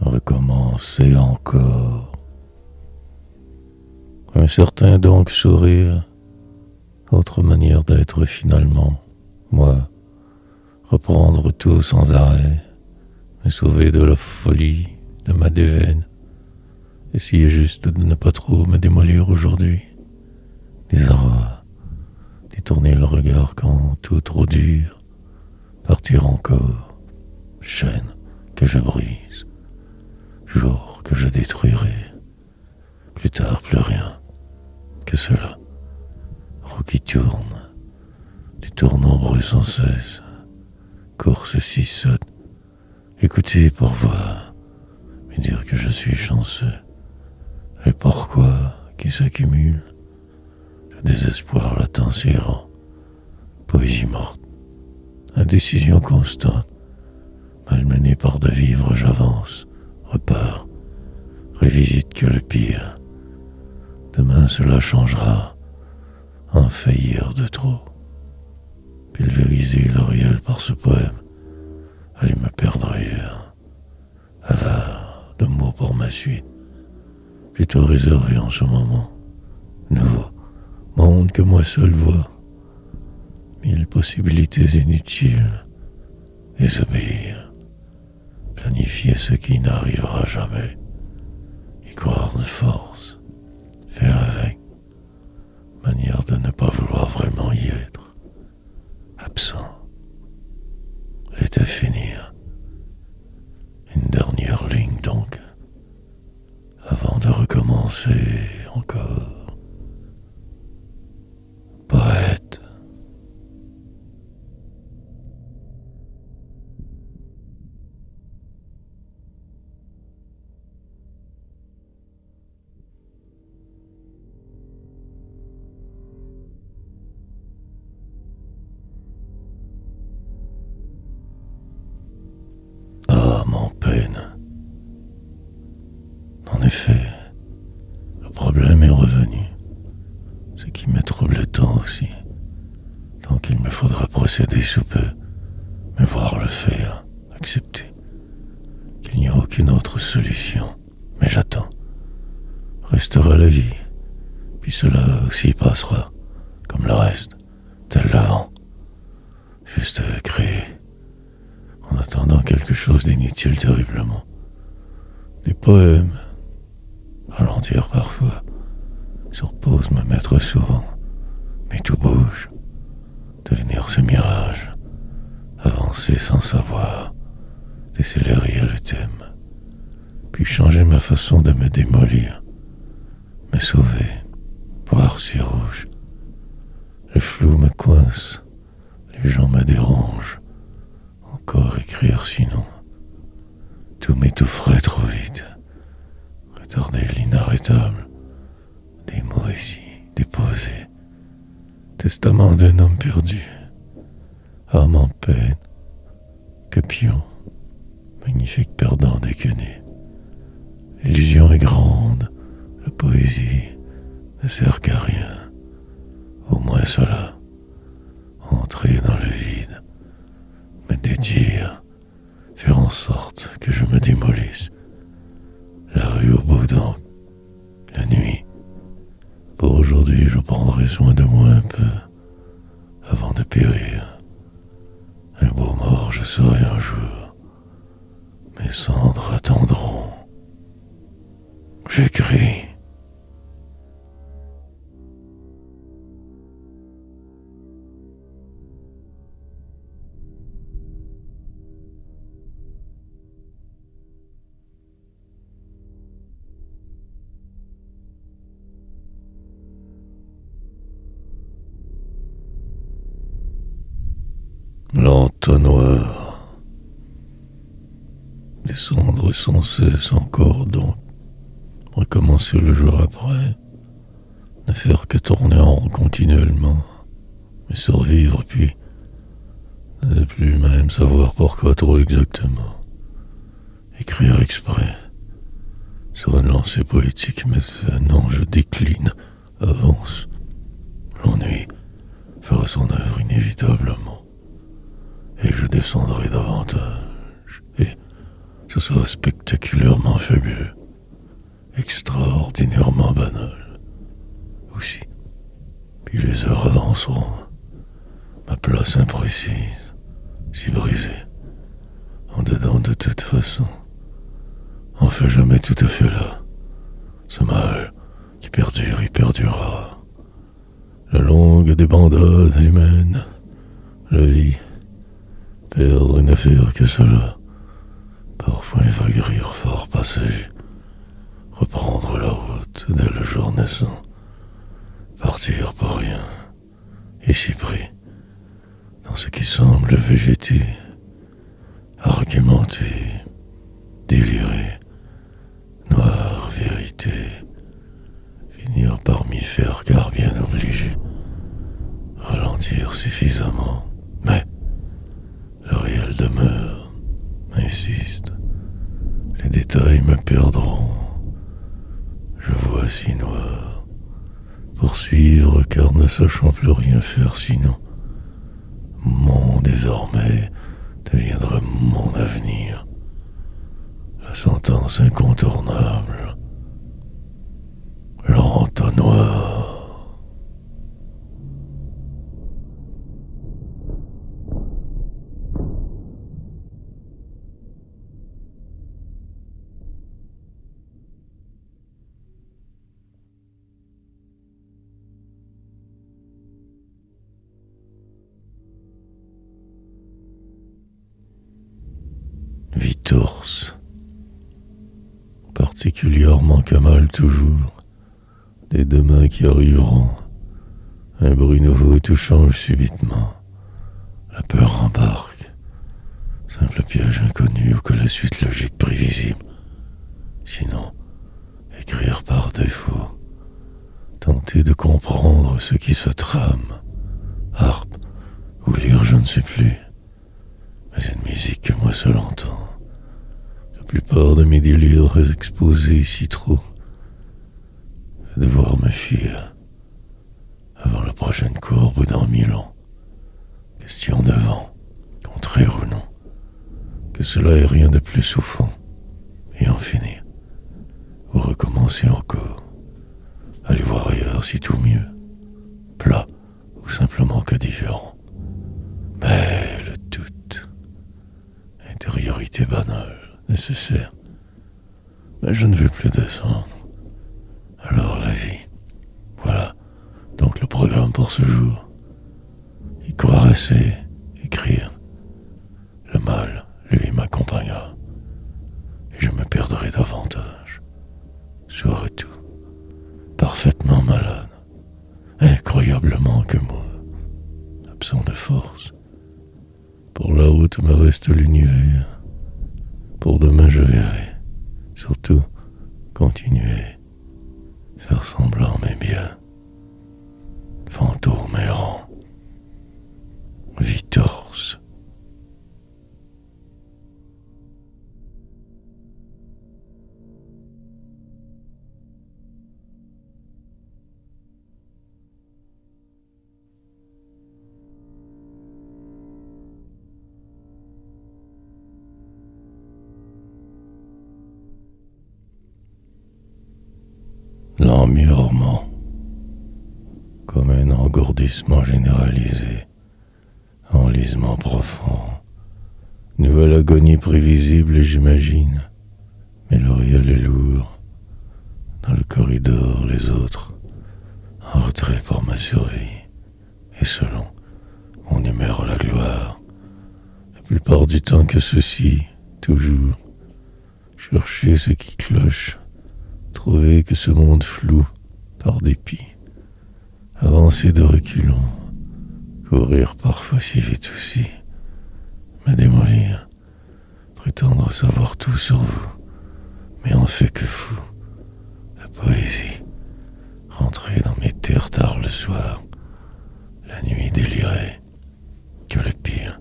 S1: Recommencer encore. Un certain donc sourire, autre manière d'être finalement, moi, reprendre tout sans arrêt, me sauver de la folie, de ma déveine, essayer juste de ne pas trop me démolir aujourd'hui, désarroi, détourner le regard quand tout trop dur, partir encore, chaîne que je brise, jour que je détruirai, plus tard plus rien que cela, roue qui tourne, détourne ombre sans cesse, course si sotte, écouter pour voir, mais dire que je suis chanceux, les pourquoi qui s'accumulent, le désespoir latent si grand, poésie morte, indécision constante, malmené par de vivre j'avance, repars, révisite que le pire. Demain cela changera, un faillir de trop. Pulvériser le réel par ce poème, aller me perdre ailleurs, avare de mots pour ma suite, plutôt réservé en ce moment. Nouveau monde que moi seul vois, mille possibilités inutiles, désobéir, planifier ce qui n'arrivera jamais, y croire de force, faire avec, manière de ne pas vouloir vraiment y être, absent, laisser finir, une dernière ligne donc, avant de recommencer encore, poète. Ah, mon peine. En effet, le problème est revenu. Ce qui me trouble tant aussi. Tant qu'il me faudra procéder sous peu, me voir le faire, accepter. Qu'il n'y a aucune autre solution. Mais j'attends. Restera la vie. Puis cela aussi passera, comme le reste, tel l'avant. Juste créer. En attendant quelque chose d'inutile terriblement. Des poèmes, ralentir parfois, sur pause me mettre souvent, mais tout bouge, devenir ce mirage, avancer sans savoir, décélérer le thème, puis changer ma façon de me démolir, me sauver, voir si rouge. Le flou me coince, les gens me dérangent. Encore écrire sinon, tout m'étoufferait trop vite. Retarder l'inarrêtable, des mots ici déposés. Testament d'un homme perdu, âme en peine, que pion, magnifique perdant déconné. L'illusion est grande, la poésie ne sert qu'à rien. Au moins cela, entrer dans le vide, me dédire, faire en sorte que je me démolisse. La rue au bout donc, la nuit. Pour aujourd'hui, je prendrai soin de moi un peu, avant de périr. Un beau mort je serai un jour, mes cendres attendront. J'écris. L'entonnoir. Descendre sans cesse encore donc. Recommencer le jour après. Ne faire que tourner en rond continuellement. Mais survivre puis ne plus même savoir pourquoi trop exactement. Écrire exprès. Sur une lancée poétique, mais non, je décline, avance. L'ennui fera son œuvre inévitablement. Et je descendrai davantage. Et ce sera spectaculairement fabuleux. Extraordinairement banal. Aussi. Puis les heures avanceront. Ma place imprécise, si brisée. En dedans de toute façon. Enfin jamais tout à fait là. Ce mal qui perdure, il perdurera. La longue débandade humaine. La vie. Perdre une affaire que cela. Parfois un vague rire fort passager. Reprendre la route dès le jour naissant. Partir pour rien. Ici pris. Dans ce qui semble végéter. Argumenter. Délirer. Noire vérité. Finir par m'y faire car bien obligé. Ralentir suffisamment. Mais le réel demeure. Insiste. Les détails me perdront. Je vois si noir. Poursuivre car ne sachant plus rien faire sinon. Mon désormais deviendra mon avenir. La sentence incontournable. L'entonnoir. Vitorce. Particulièrement qu'à mal toujours. Des demain qui arriveront. Un bruit nouveau tout change subitement. La peur embarque. Simple piège inconnu ou que la suite logique prévisible. Sinon, écrire par défaut. Tenter de comprendre ce qui se trame. Harpe ou lire je ne sais plus. Mais une musique que moi seul entends. La plupart de mes délires exposés ici trop. Devoir me fier avant la prochaine courbe ou dans 1000 ans. Question de vent, contraire ou non. Que cela ait rien de plus souffrant. Et en finir. Ou recommencer encore. Aller voir ailleurs si tout mieux. Plat ou simplement que différent. Mais le doute. Intériorité banale, nécessaire. Mais je ne veux plus descendre. Alors la vie. Voilà donc le programme pour ce jour. Y croire assez, écrire. Le mal, lui, m'accompagnera. Et que je me perdrais davantage. Serais tout, parfaitement malade, incroyablement que moi, absent de force. Pour la route me reste l'univers. Pour demain je verrai, surtout continuer, faire semblant mais bien, fantôme errant, vie torse. L'emmurement, comme un engourdissement généralisé, enlisement profond, nouvelle agonie prévisible, j'imagine, mais l'oriel est lourd. Dans le corridor, les autres, en retrait pour ma survie, et selon mon humeur la gloire. La plupart du temps que ceci, toujours, chercher ce qui cloche, trouver que ce monde flou, par dépit, avancer de reculons, courir parfois si vite aussi, me démolir, prétendre savoir tout sur vous, mais en fait que fou, la poésie, rentrer dans mes terres tard le soir, la nuit délirer, que le pire,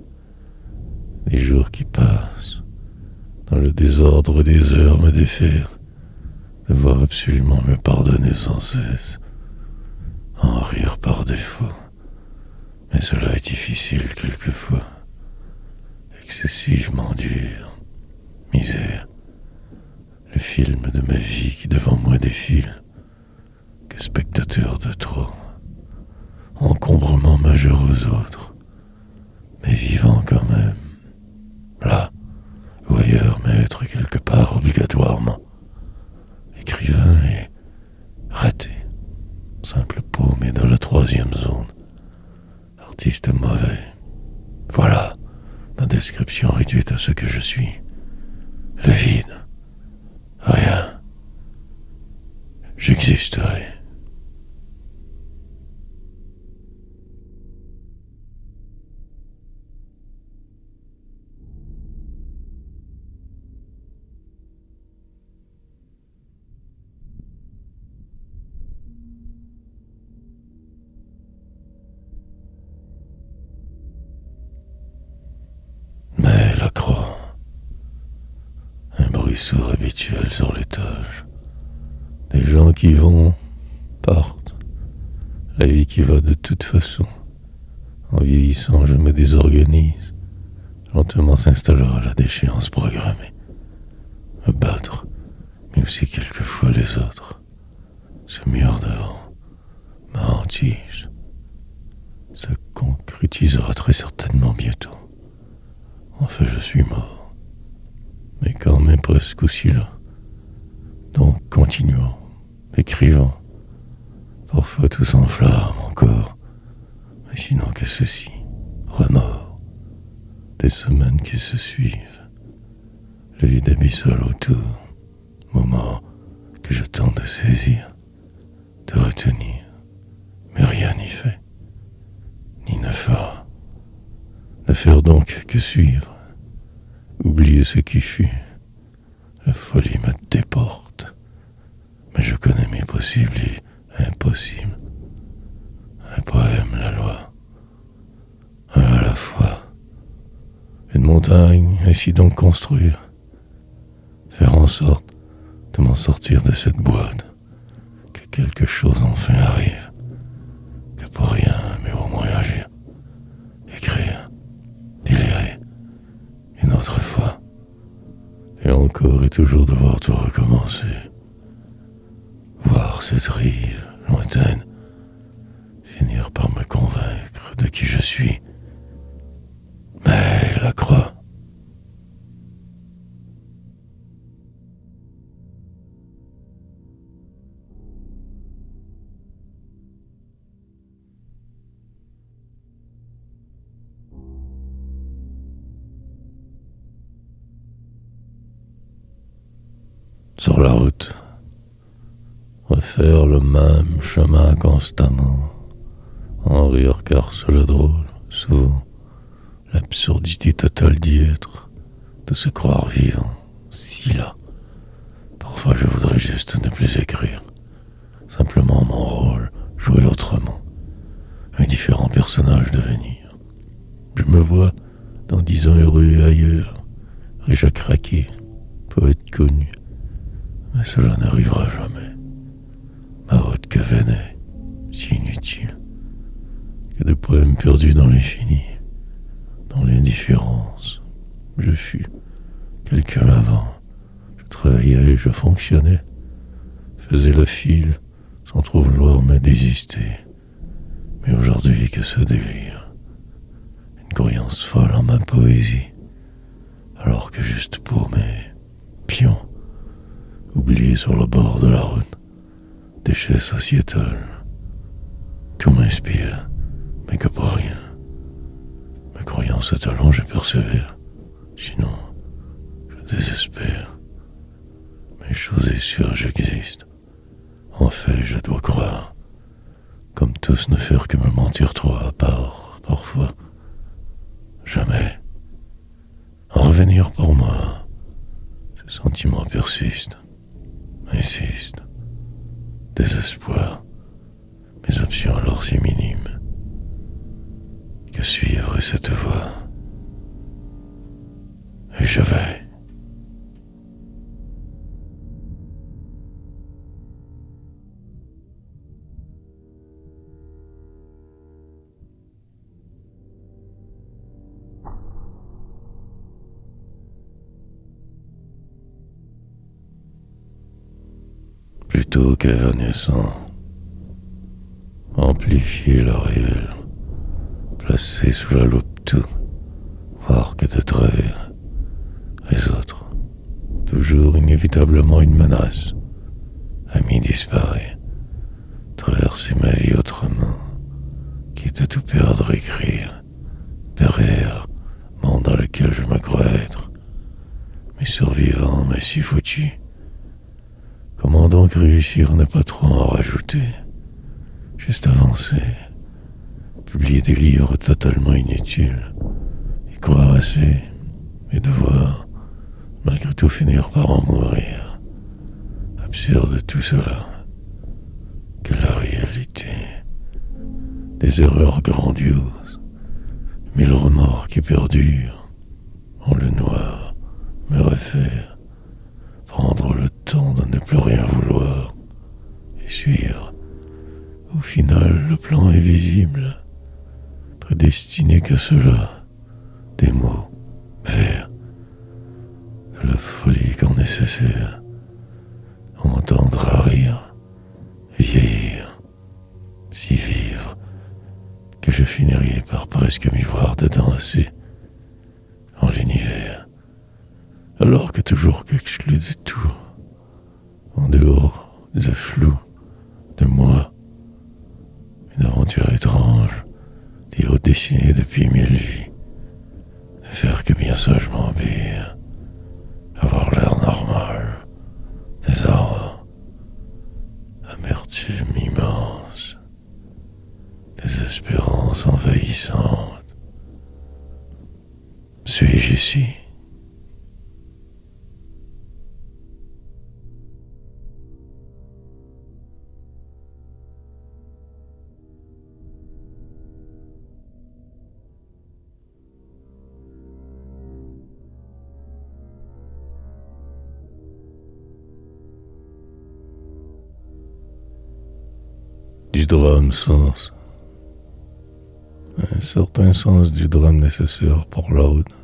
S1: des jours qui passent, dans le désordre des heures me défaire, devoir absolument me pardonner sans cesse, en rire par défaut, mais cela est difficile quelquefois, excessivement dur, misère, le film de ma vie qui devant moi défile, que spectateur de trop, encombrement majeur aux autres, mais vivant quand même, là, ou ailleurs, mais être quelque part obligatoirement, écrivain et raté, simple paume et dans la troisième zone, artiste mauvais. Voilà ma description réduite à ce que je suis. Le vide. Rien. J'existerai. Mais la croix, un bruit sourd habituel sur l'étage. Des gens qui vont, partent. La vie qui va de toute façon. En vieillissant, je me désorganise. Lentement s'installera la déchéance programmée. Me battre, mais aussi quelquefois les autres. Ce mur devant, ma hantise, se concrétisera très certainement bientôt. Enfin, je suis mort. Mais quand même presque aussi là. Donc, continuons, écrivons. Parfois tout s'enflamme encore. Mais sinon que ceci, remords, des semaines qui se suivent, le vide abyssal autour, moment que je tente de saisir, de retenir, mais rien n'y fait, ni ne fera. Ne faire donc que suivre, oublier ce qui fut. La folie me déporte, mais je connais mes possibles et impossibles. Un poème, la loi, un à la fois. Une montagne, ainsi donc construire. Faire en sorte de m'en sortir de cette boîte, que quelque chose enfin arrive, que pour rien, mais au moins agir, écrire, délirer, une autre fois, et encore et toujours devoir tout recommencer. Voir cette rive lointaine, finir par me convaincre de qui je suis. Mais la croix, sur la route, refaire le même chemin constamment, en rire car c'est le drôle, souvent, l'absurdité totale d'y être, de se croire vivant, si là. Parfois je voudrais juste ne plus écrire, simplement mon rôle, jouer autrement, un différent personnage devenir. Je me vois dans 10 ans heureux et ailleurs, riche à craquer, poète connu, mais cela n'arrivera jamais. Ma route que venait, si inutile, que de poèmes perdus dans l'infini, dans l'indifférence. Je fus quelqu'un avant, je travaillais, je fonctionnais, faisais le fil, sans trop vouloir me désister. Mais aujourd'hui que ce délire, une croyance folle en ma poésie, alors que juste pour mes pions, oubliés sur le bord de la route, déchets sociétals, tout m'inspire, mais que pour rien. Mes croyances talent, je persévère, sinon je désespère. Mais chose est sûre, j'existe. En fait, je dois croire, comme tous ne faire que me mentir trop à part, parfois. Jamais. En revenir pour moi, ce sentiment persiste, insiste. Désespoir, mes options alors si minimes. Que suivre cette voie? Et je vais. Plutôt qu'évanescent, amplifier le réel, placer sous la loupe tout, voir que de travers les autres, toujours inévitablement une menace. Ami disparaît, traverser ma vie autrement, quitte à tout perdre, écrire, pervers, monde dans lequel je me crois être, mais survivant, mais si foutu. Comment donc réussir à ne pas trop en rajouter? Juste avancer, publier des livres totalement inutiles, y croire assez, et devoir, malgré tout, finir par en mourir. Absurde tout cela, que la réalité, des erreurs grandioses, 1000 remords qui perdurent, en le noir, me refaire, prendre le temps de ne plus rien vouloir, et suivre, au final, le plan invisible, prédestiné que cela, des mots, vers, de la folie quand nécessaire, entendre à rire, vieillir, si vivre, que je finirai par presque m'y voir dedans assez, en l'univers, alors que toujours qu'exclu de tout, en dehors de flou, de moi, une aventure étrange, des hauts dessinés depuis 1000 vies, ne faire que bien sagement obéir, avoir l'air normal, désarroi, amertume immense, désespérance envahissante. Suis-je ici? Du drame sens, un certain sens du drame nécessaire pour l'autre,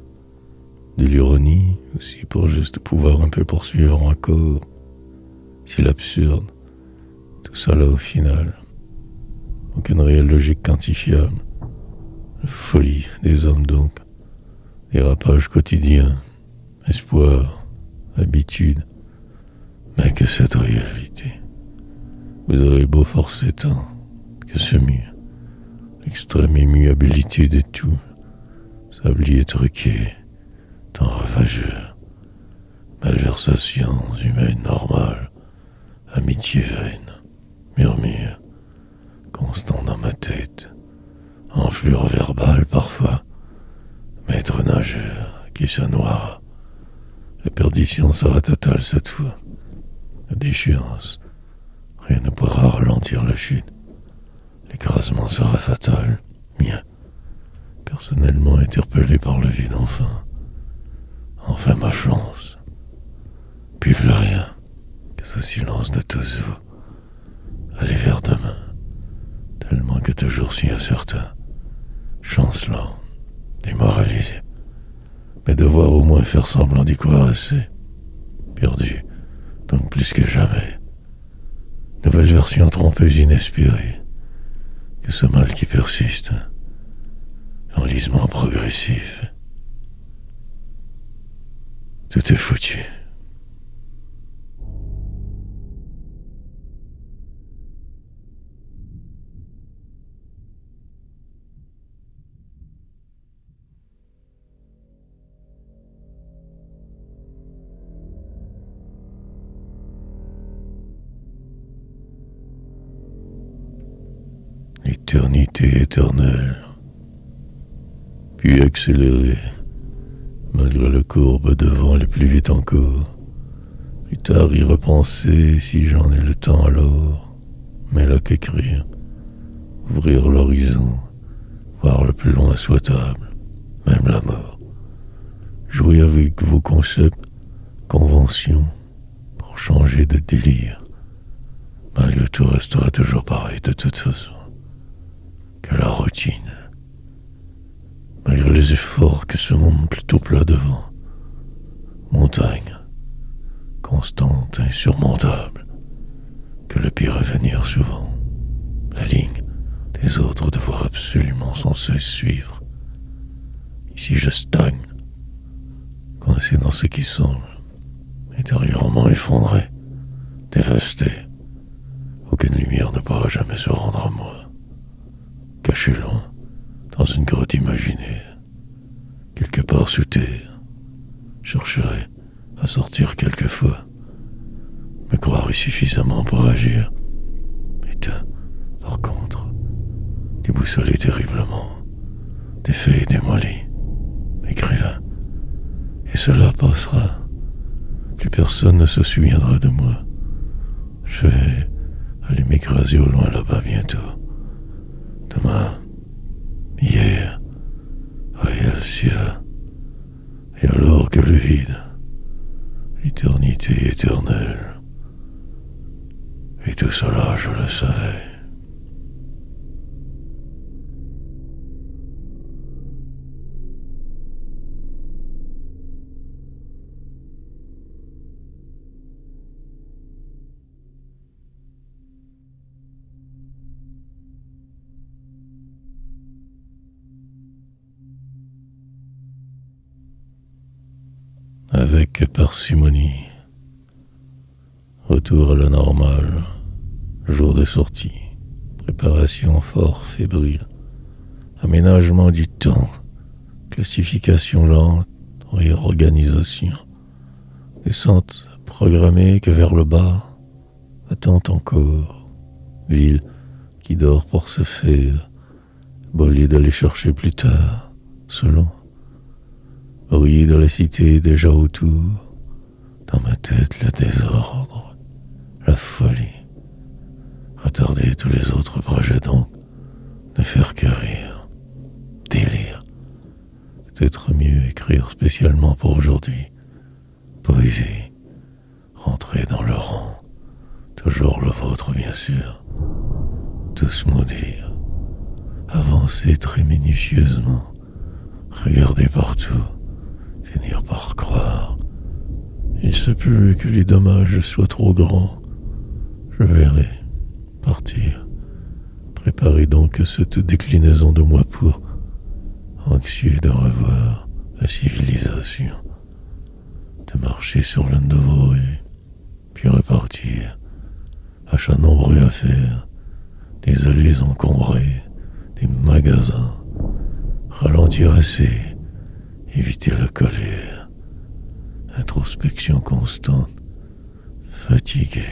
S1: de l'ironie aussi pour juste pouvoir un peu poursuivre encore, si l'absurde, tout ça là au final, aucune réelle logique quantifiable, la folie des hommes donc, dérapage quotidien, espoir, habitude, mais que cette réalité. Vous aurez beau forcer tant, que ce mur, l'extrême immuabilité de tout, sablier truqué, tant ravageur, malversations humaines normales, amitié vaine, murmure constant dans ma tête, enflure verbale parfois, maître nageur qui se noiera. La perdition sera totale cette fois. La déchéance, rien ne pourra ralentir la chute. L'écrasement sera fatal, mien, personnellement interpellé par le vide enfin. Enfin ma chance. Puis plus rien que ce silence de tous vous. Aller vers demain, tellement que toujours si incertain, chancelant, démoralisé, mais devoir au moins faire semblant d'y croire assez. Perdu, donc plus que jamais. Nouvelle version trompeuse inespérée. Que ce mal qui persiste, l'enlisement progressif. Tout est foutu. L'éternité éternelle, puis accélérée, malgré la courbe devant aller plus vite encore. Plus tard y repenser si j'en ai le temps alors, mais là qu'écrire, ouvrir l'horizon, voir le plus loin souhaitable, même la mort. Jouer avec vos concepts, conventions, pour changer de délire. Malgré tout restera toujours pareil de toute façon. Que la routine, malgré les efforts que ce monde plutôt plat devant, montagne, constante, insurmontable, que le pire est venir souvent, la ligne des autres devoir absolument sans cesse suivre. Ici je stagne, coincé dans ce qui semble, intérieurement effondré, dévasté, aucune lumière ne pourra jamais se rendre à moi. Caché loin, dans une grotte imaginaire, quelque part sous terre, chercherai à sortir quelquefois, me croirai suffisamment pour agir. Éteint, par contre, déboussolé terriblement, défait et démoli, écrivain, et cela passera. Plus personne ne se souviendra de moi. Je vais aller m'écraser au loin là-bas bientôt. Demain, hier, réel s'y va. Et alors que le vide, l'éternité éternelle, et tout cela je le savais. Avec parcimonie, retour à la normale, jour de sortie, préparation fort fébrile, aménagement du temps, classification lente, réorganisation, descente programmée que vers le bas, attente encore, ville qui dort pour se faire, bolide d'aller chercher plus tard, selon. Bruit de la cité déjà autour, dans ma tête le désordre, la folie, retarder tous les autres projets donc, ne faire que rire, délire, peut-être mieux écrire spécialement pour aujourd'hui, poésie, rentrer dans le rang, toujours le vôtre bien sûr, tous maudire, avancer très minutieusement, regarder partout, finir par croire. Il se peut que les dommages soient trop grands. Je verrai partir. Préparez donc cette déclinaison de moi pour, anxieux de revoir la civilisation, de marcher sur l'un de vos rues, puis repartir, achats nombreux à faire, des allées encombrées, des magasins, ralentir assez, éviter la colère, un introspection constante, fatigué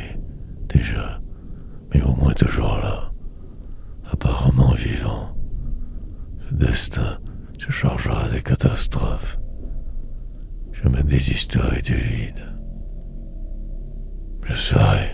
S1: déjà, mais au moins toujours là, apparemment vivant. Le destin se chargera des catastrophes. Je me désisterai du vide. Je serai.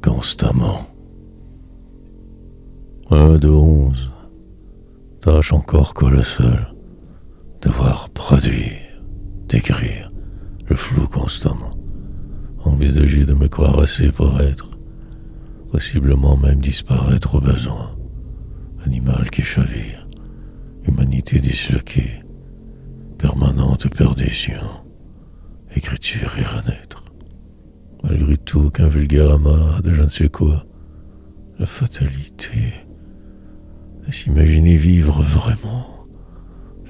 S1: Constamment. 1 de 11. Tâche encore colossale. Devoir produire, décrire le flou constamment. Envisager de me croire assez pour être, possiblement même disparaître au besoin. Animal qui chavire, humanité disloquée, permanente perdition, écriture et renaître. Malgré tout qu'un vulgaire amas de je ne sais quoi, la fatalité, de s'imaginer vivre vraiment,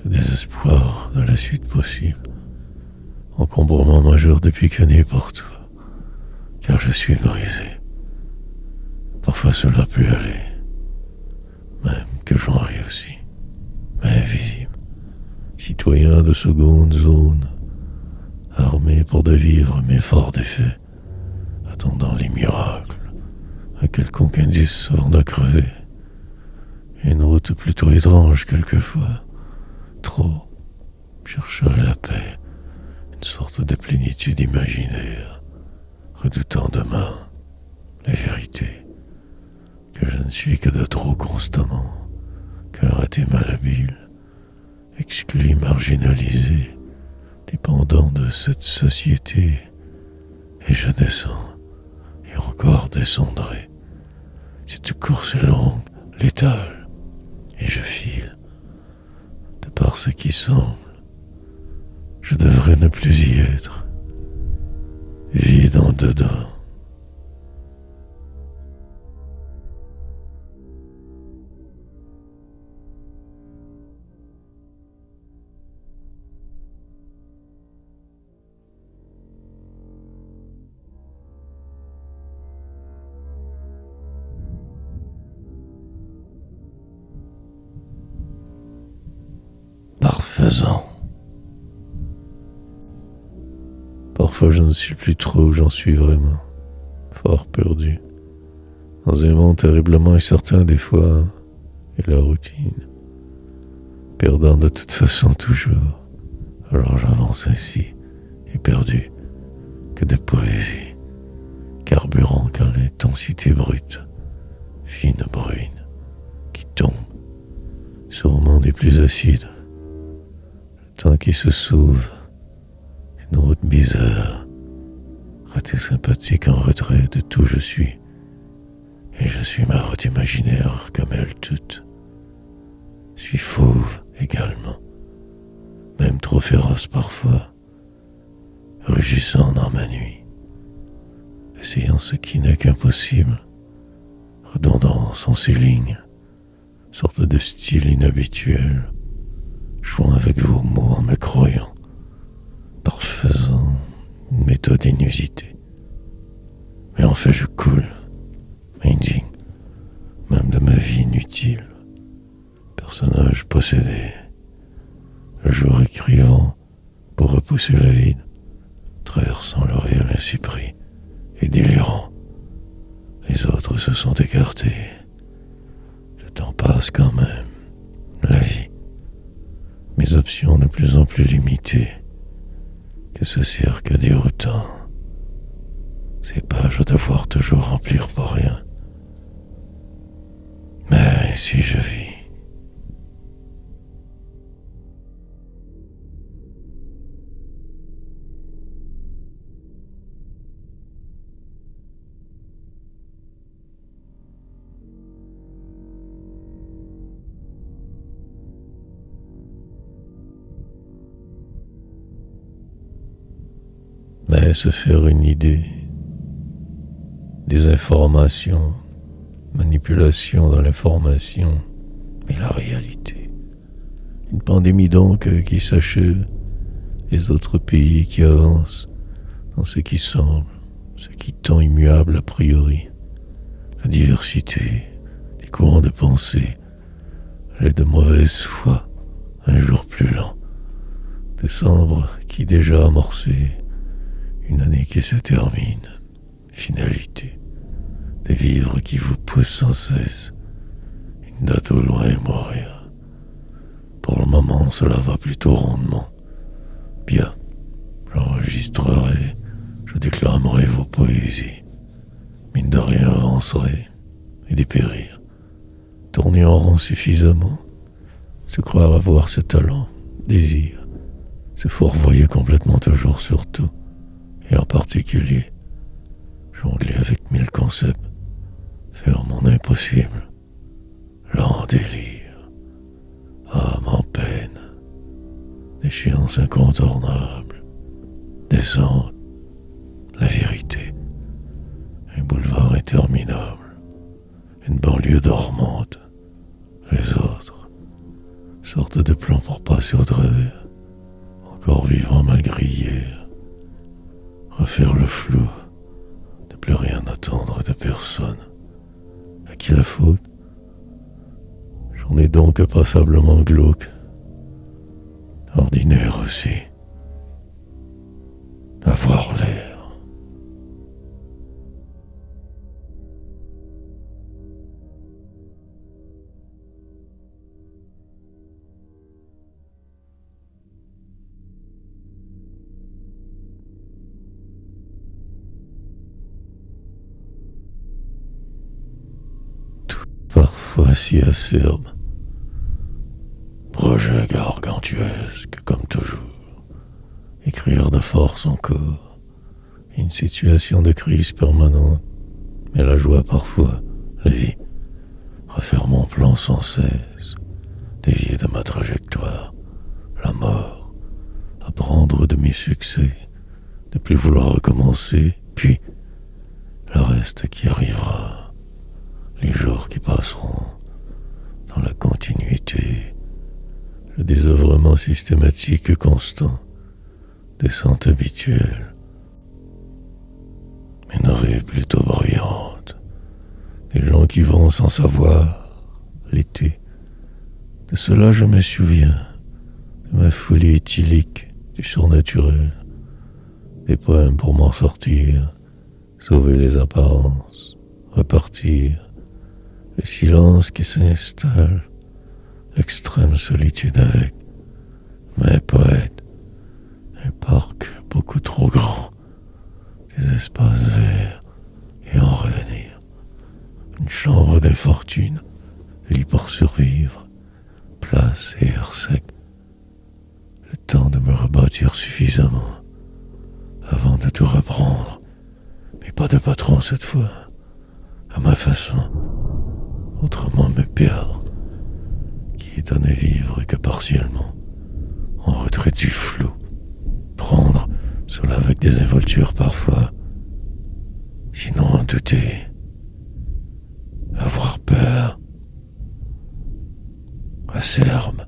S1: le désespoir de la suite possible, encombrement majeur depuis que né pour toi, car je suis brisé. Parfois cela peut aller, même que j'en ris aussi, mais visible, citoyen de seconde zone, armé pour de vivre mais fort d'effet, attendant les miracles, un quelconque indice avant de crever. Une route plutôt étrange quelquefois, trop, chercherait la paix, une sorte de plénitude imaginaire, redoutant demain la vérité, que je ne suis que de trop constamment, qu'un raté malhabile, exclu, marginalisé, dépendant de cette société, et je descends, et encore descendrai. Cette course est longue, létale, et je file. De par ce qui semble, je devrais ne plus y être, vide en dedans. Parfaisant. Parfois je ne sais plus trop où j'en suis vraiment, fort perdu, dans un monde terriblement incertain des fois, et la routine, perdant de toute façon toujours. Alors j'avance ainsi, éperdu, que de poésie, carburant car l'intensité brute, fine bruine, qui tombe, sûrement des plus acides, le temps qui se sauve, une route bizarre, raté sympathique en retrait de tout je suis, et je suis ma route imaginaire comme elle toute, suis fauve également, même trop féroce parfois, rugissant dans ma nuit, essayant ce qui n'est qu'impossible, redondance en ces lignes, sorte de style inhabituel, jouant avec vos mots en me croyant, parfaisant une méthode inusitée. Mais en fait je coule, indigne, même de ma vie inutile, personnage possédé, le jour écrivant pour repousser le vide, traversant le réel ainsi pris et délirant. Les autres se sont écartés. Le temps passe quand même. La vie. Mes options de plus en plus limitées. Que ce cirque déroutant. Ces pages à devoir toujours remplir pour rien. Mais si je vis. Mais se faire une idée des informations manipulation dans l'information et la réalité. Une pandémie donc qui s'achève, les autres pays qui avancent dans ce qui semble, ce qui tend immuable a priori. La diversité des courants de pensée, les de mauvaise foi, un jour plus lent. Décembre qui déjà amorcé, une année qui se termine, finalité. Des vivres qui vous poussent sans cesse, une date au loin et mourir. Pour le moment, cela va plutôt rondement. Bien, j'enregistrerai, je déclamerai vos poésies. Mine de rien, avancerai et dépérir. Tourner en rond suffisamment, se croire avoir ce talent, désir, se fourvoyer complètement toujours sur tout, et en particulier, jongler avec 1000 concepts, faire mon impossible, lent délire, âme en peine, déchéance incontournable, descente, la vérité, un boulevard interminable, une banlieue dormante, les autres, sorte de plan pour passer au travers, encore vivant malgré hier, refaire le flou, ne plus rien attendre de personne. À qui la faute? J'en ai donc passablement glauque, ordinaire aussi, avoir l'air. Parfois si acerbe, projet gargantuesque comme toujours, écrire de force encore, une situation de crise permanente, mais la joie parfois, la vie, refaire mon plan sans cesse, dévier de ma trajectoire, la mort, apprendre de mes succès, ne plus vouloir recommencer, puis le reste qui arrivera. Les jours qui passeront dans la continuité, le désœuvrement systématique constant, descente habituelle, une rue plutôt bruyante, des gens qui vont sans savoir, l'été. De cela je me souviens, de ma folie éthylique, du surnaturel, des poèmes pour m'en sortir, sauver les apparences, repartir, le silence qui s'installe, l'extrême solitude avec mes poètes, un parc beaucoup trop grand, des espaces verts et en revenir, une chambre d'infortune, lit pour survivre, place et air sec, le temps de me rebâtir suffisamment avant de tout reprendre, mais pas de patron cette fois, à ma façon. Autrement me perdre, quitte à ne vivre que partiellement, en retrait du flou, prendre cela avec des involtures parfois, sinon en douter, avoir peur, acerbe.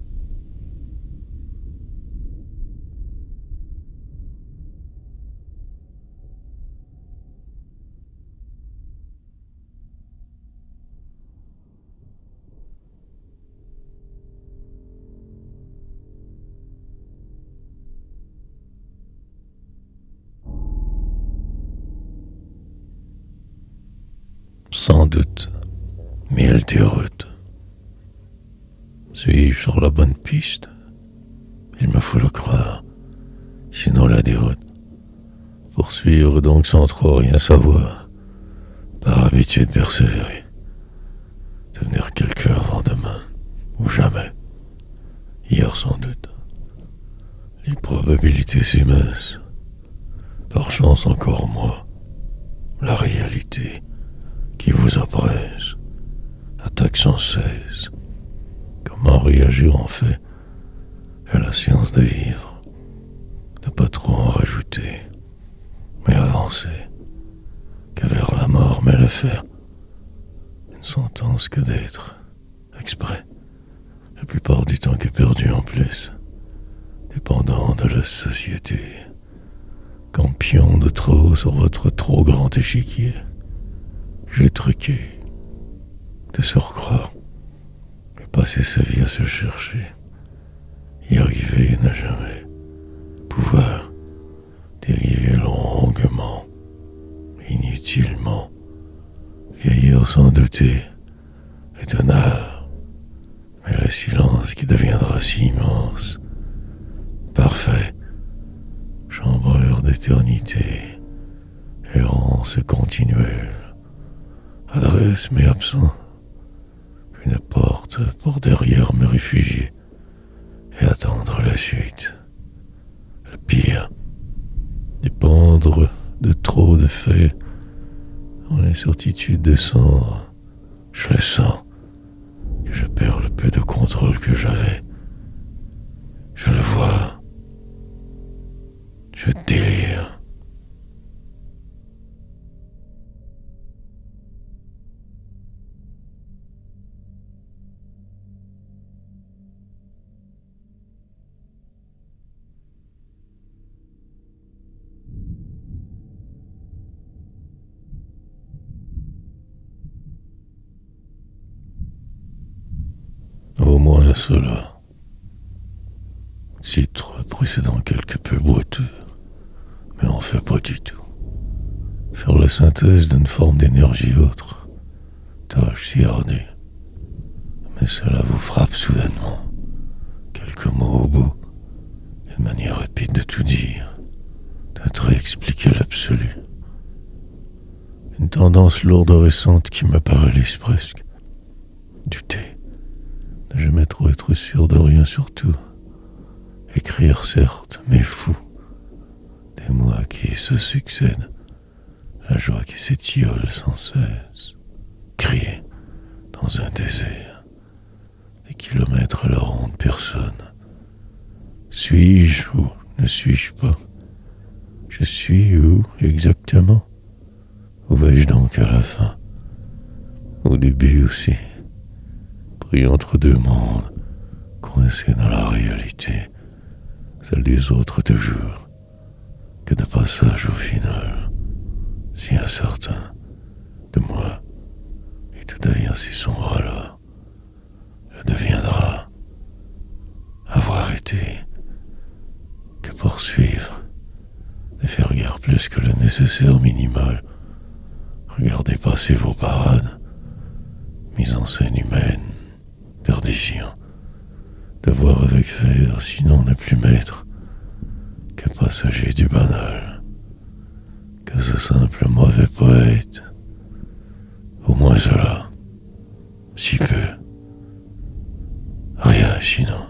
S1: Sans doute, 1000 déroutes. Suis-je sur la bonne piste? Il me faut le croire, sinon la déroute. Poursuivre donc sans trop rien savoir, par habitude persévérer. Devenir quelqu'un avant demain, ou jamais. Hier sans doute. Les probabilités s'émincent. Par chance encore moi. La réalité qui vous oppresse, attaque sans cesse. Comment réagir en fait à la science de vivre, ne pas trop en rajouter, mais avancer, que vers la mort mais le faire, une sentence que d'être, exprès, la plupart du temps que perdu en plus, dépendant de la société, campion de trop sur votre trop grand échiquier. J'ai truqué, de surcroît, et passé sa vie à se chercher, y arriver n'a jamais, pouvoir dériver longuement, inutilement, vieillir sans douter est un art, mais le silence qui deviendra si immense, parfait, chambreur d'éternité, errance continuelle, adresse mais absent, une porte pour derrière me réfugier et attendre la suite. Le pire, dépendre de trop de faits, dont l'incertitude descend, je le sens, que je perds le peu de contrôle que j'avais. Je le vois, je délire. Au moins cela. Titre précédent quelque peu boiteux, mais en fait pas du tout. Faire la synthèse d'une forme d'énergie autre, tâche si ardue. Mais cela vous frappe soudainement. Quelques mots au bout, une manière rapide de tout dire, d'un trait expliquer l'absolu. Une tendance lourde récente qui me paralyse presque. Douter, ne jamais trop être sûr de rien surtout. Écrire certes, mais fou. Des mois qui se succèdent, la joie qui s'étiole sans cesse. Crier dans un désert, des kilomètres à la ronde personne. Suis-je ou ne suis-je pas? Je suis où exactement? Où vais-je donc à la fin? Au début aussi, pris entre deux mondes, coincé dans la réalité, celle des autres toujours, que de passage au final, si incertain, de moi, et tout devient si sombre alors, le deviendra, avoir été, que poursuivre, ne faire guère plus que le nécessaire minimal, regardez passer vos parades, mise en scène humaine, perdition, devoir avec faire, sinon ne plus maître, que passager du banal, que ce simple mauvais poète, au moins cela, si peu, rien sinon.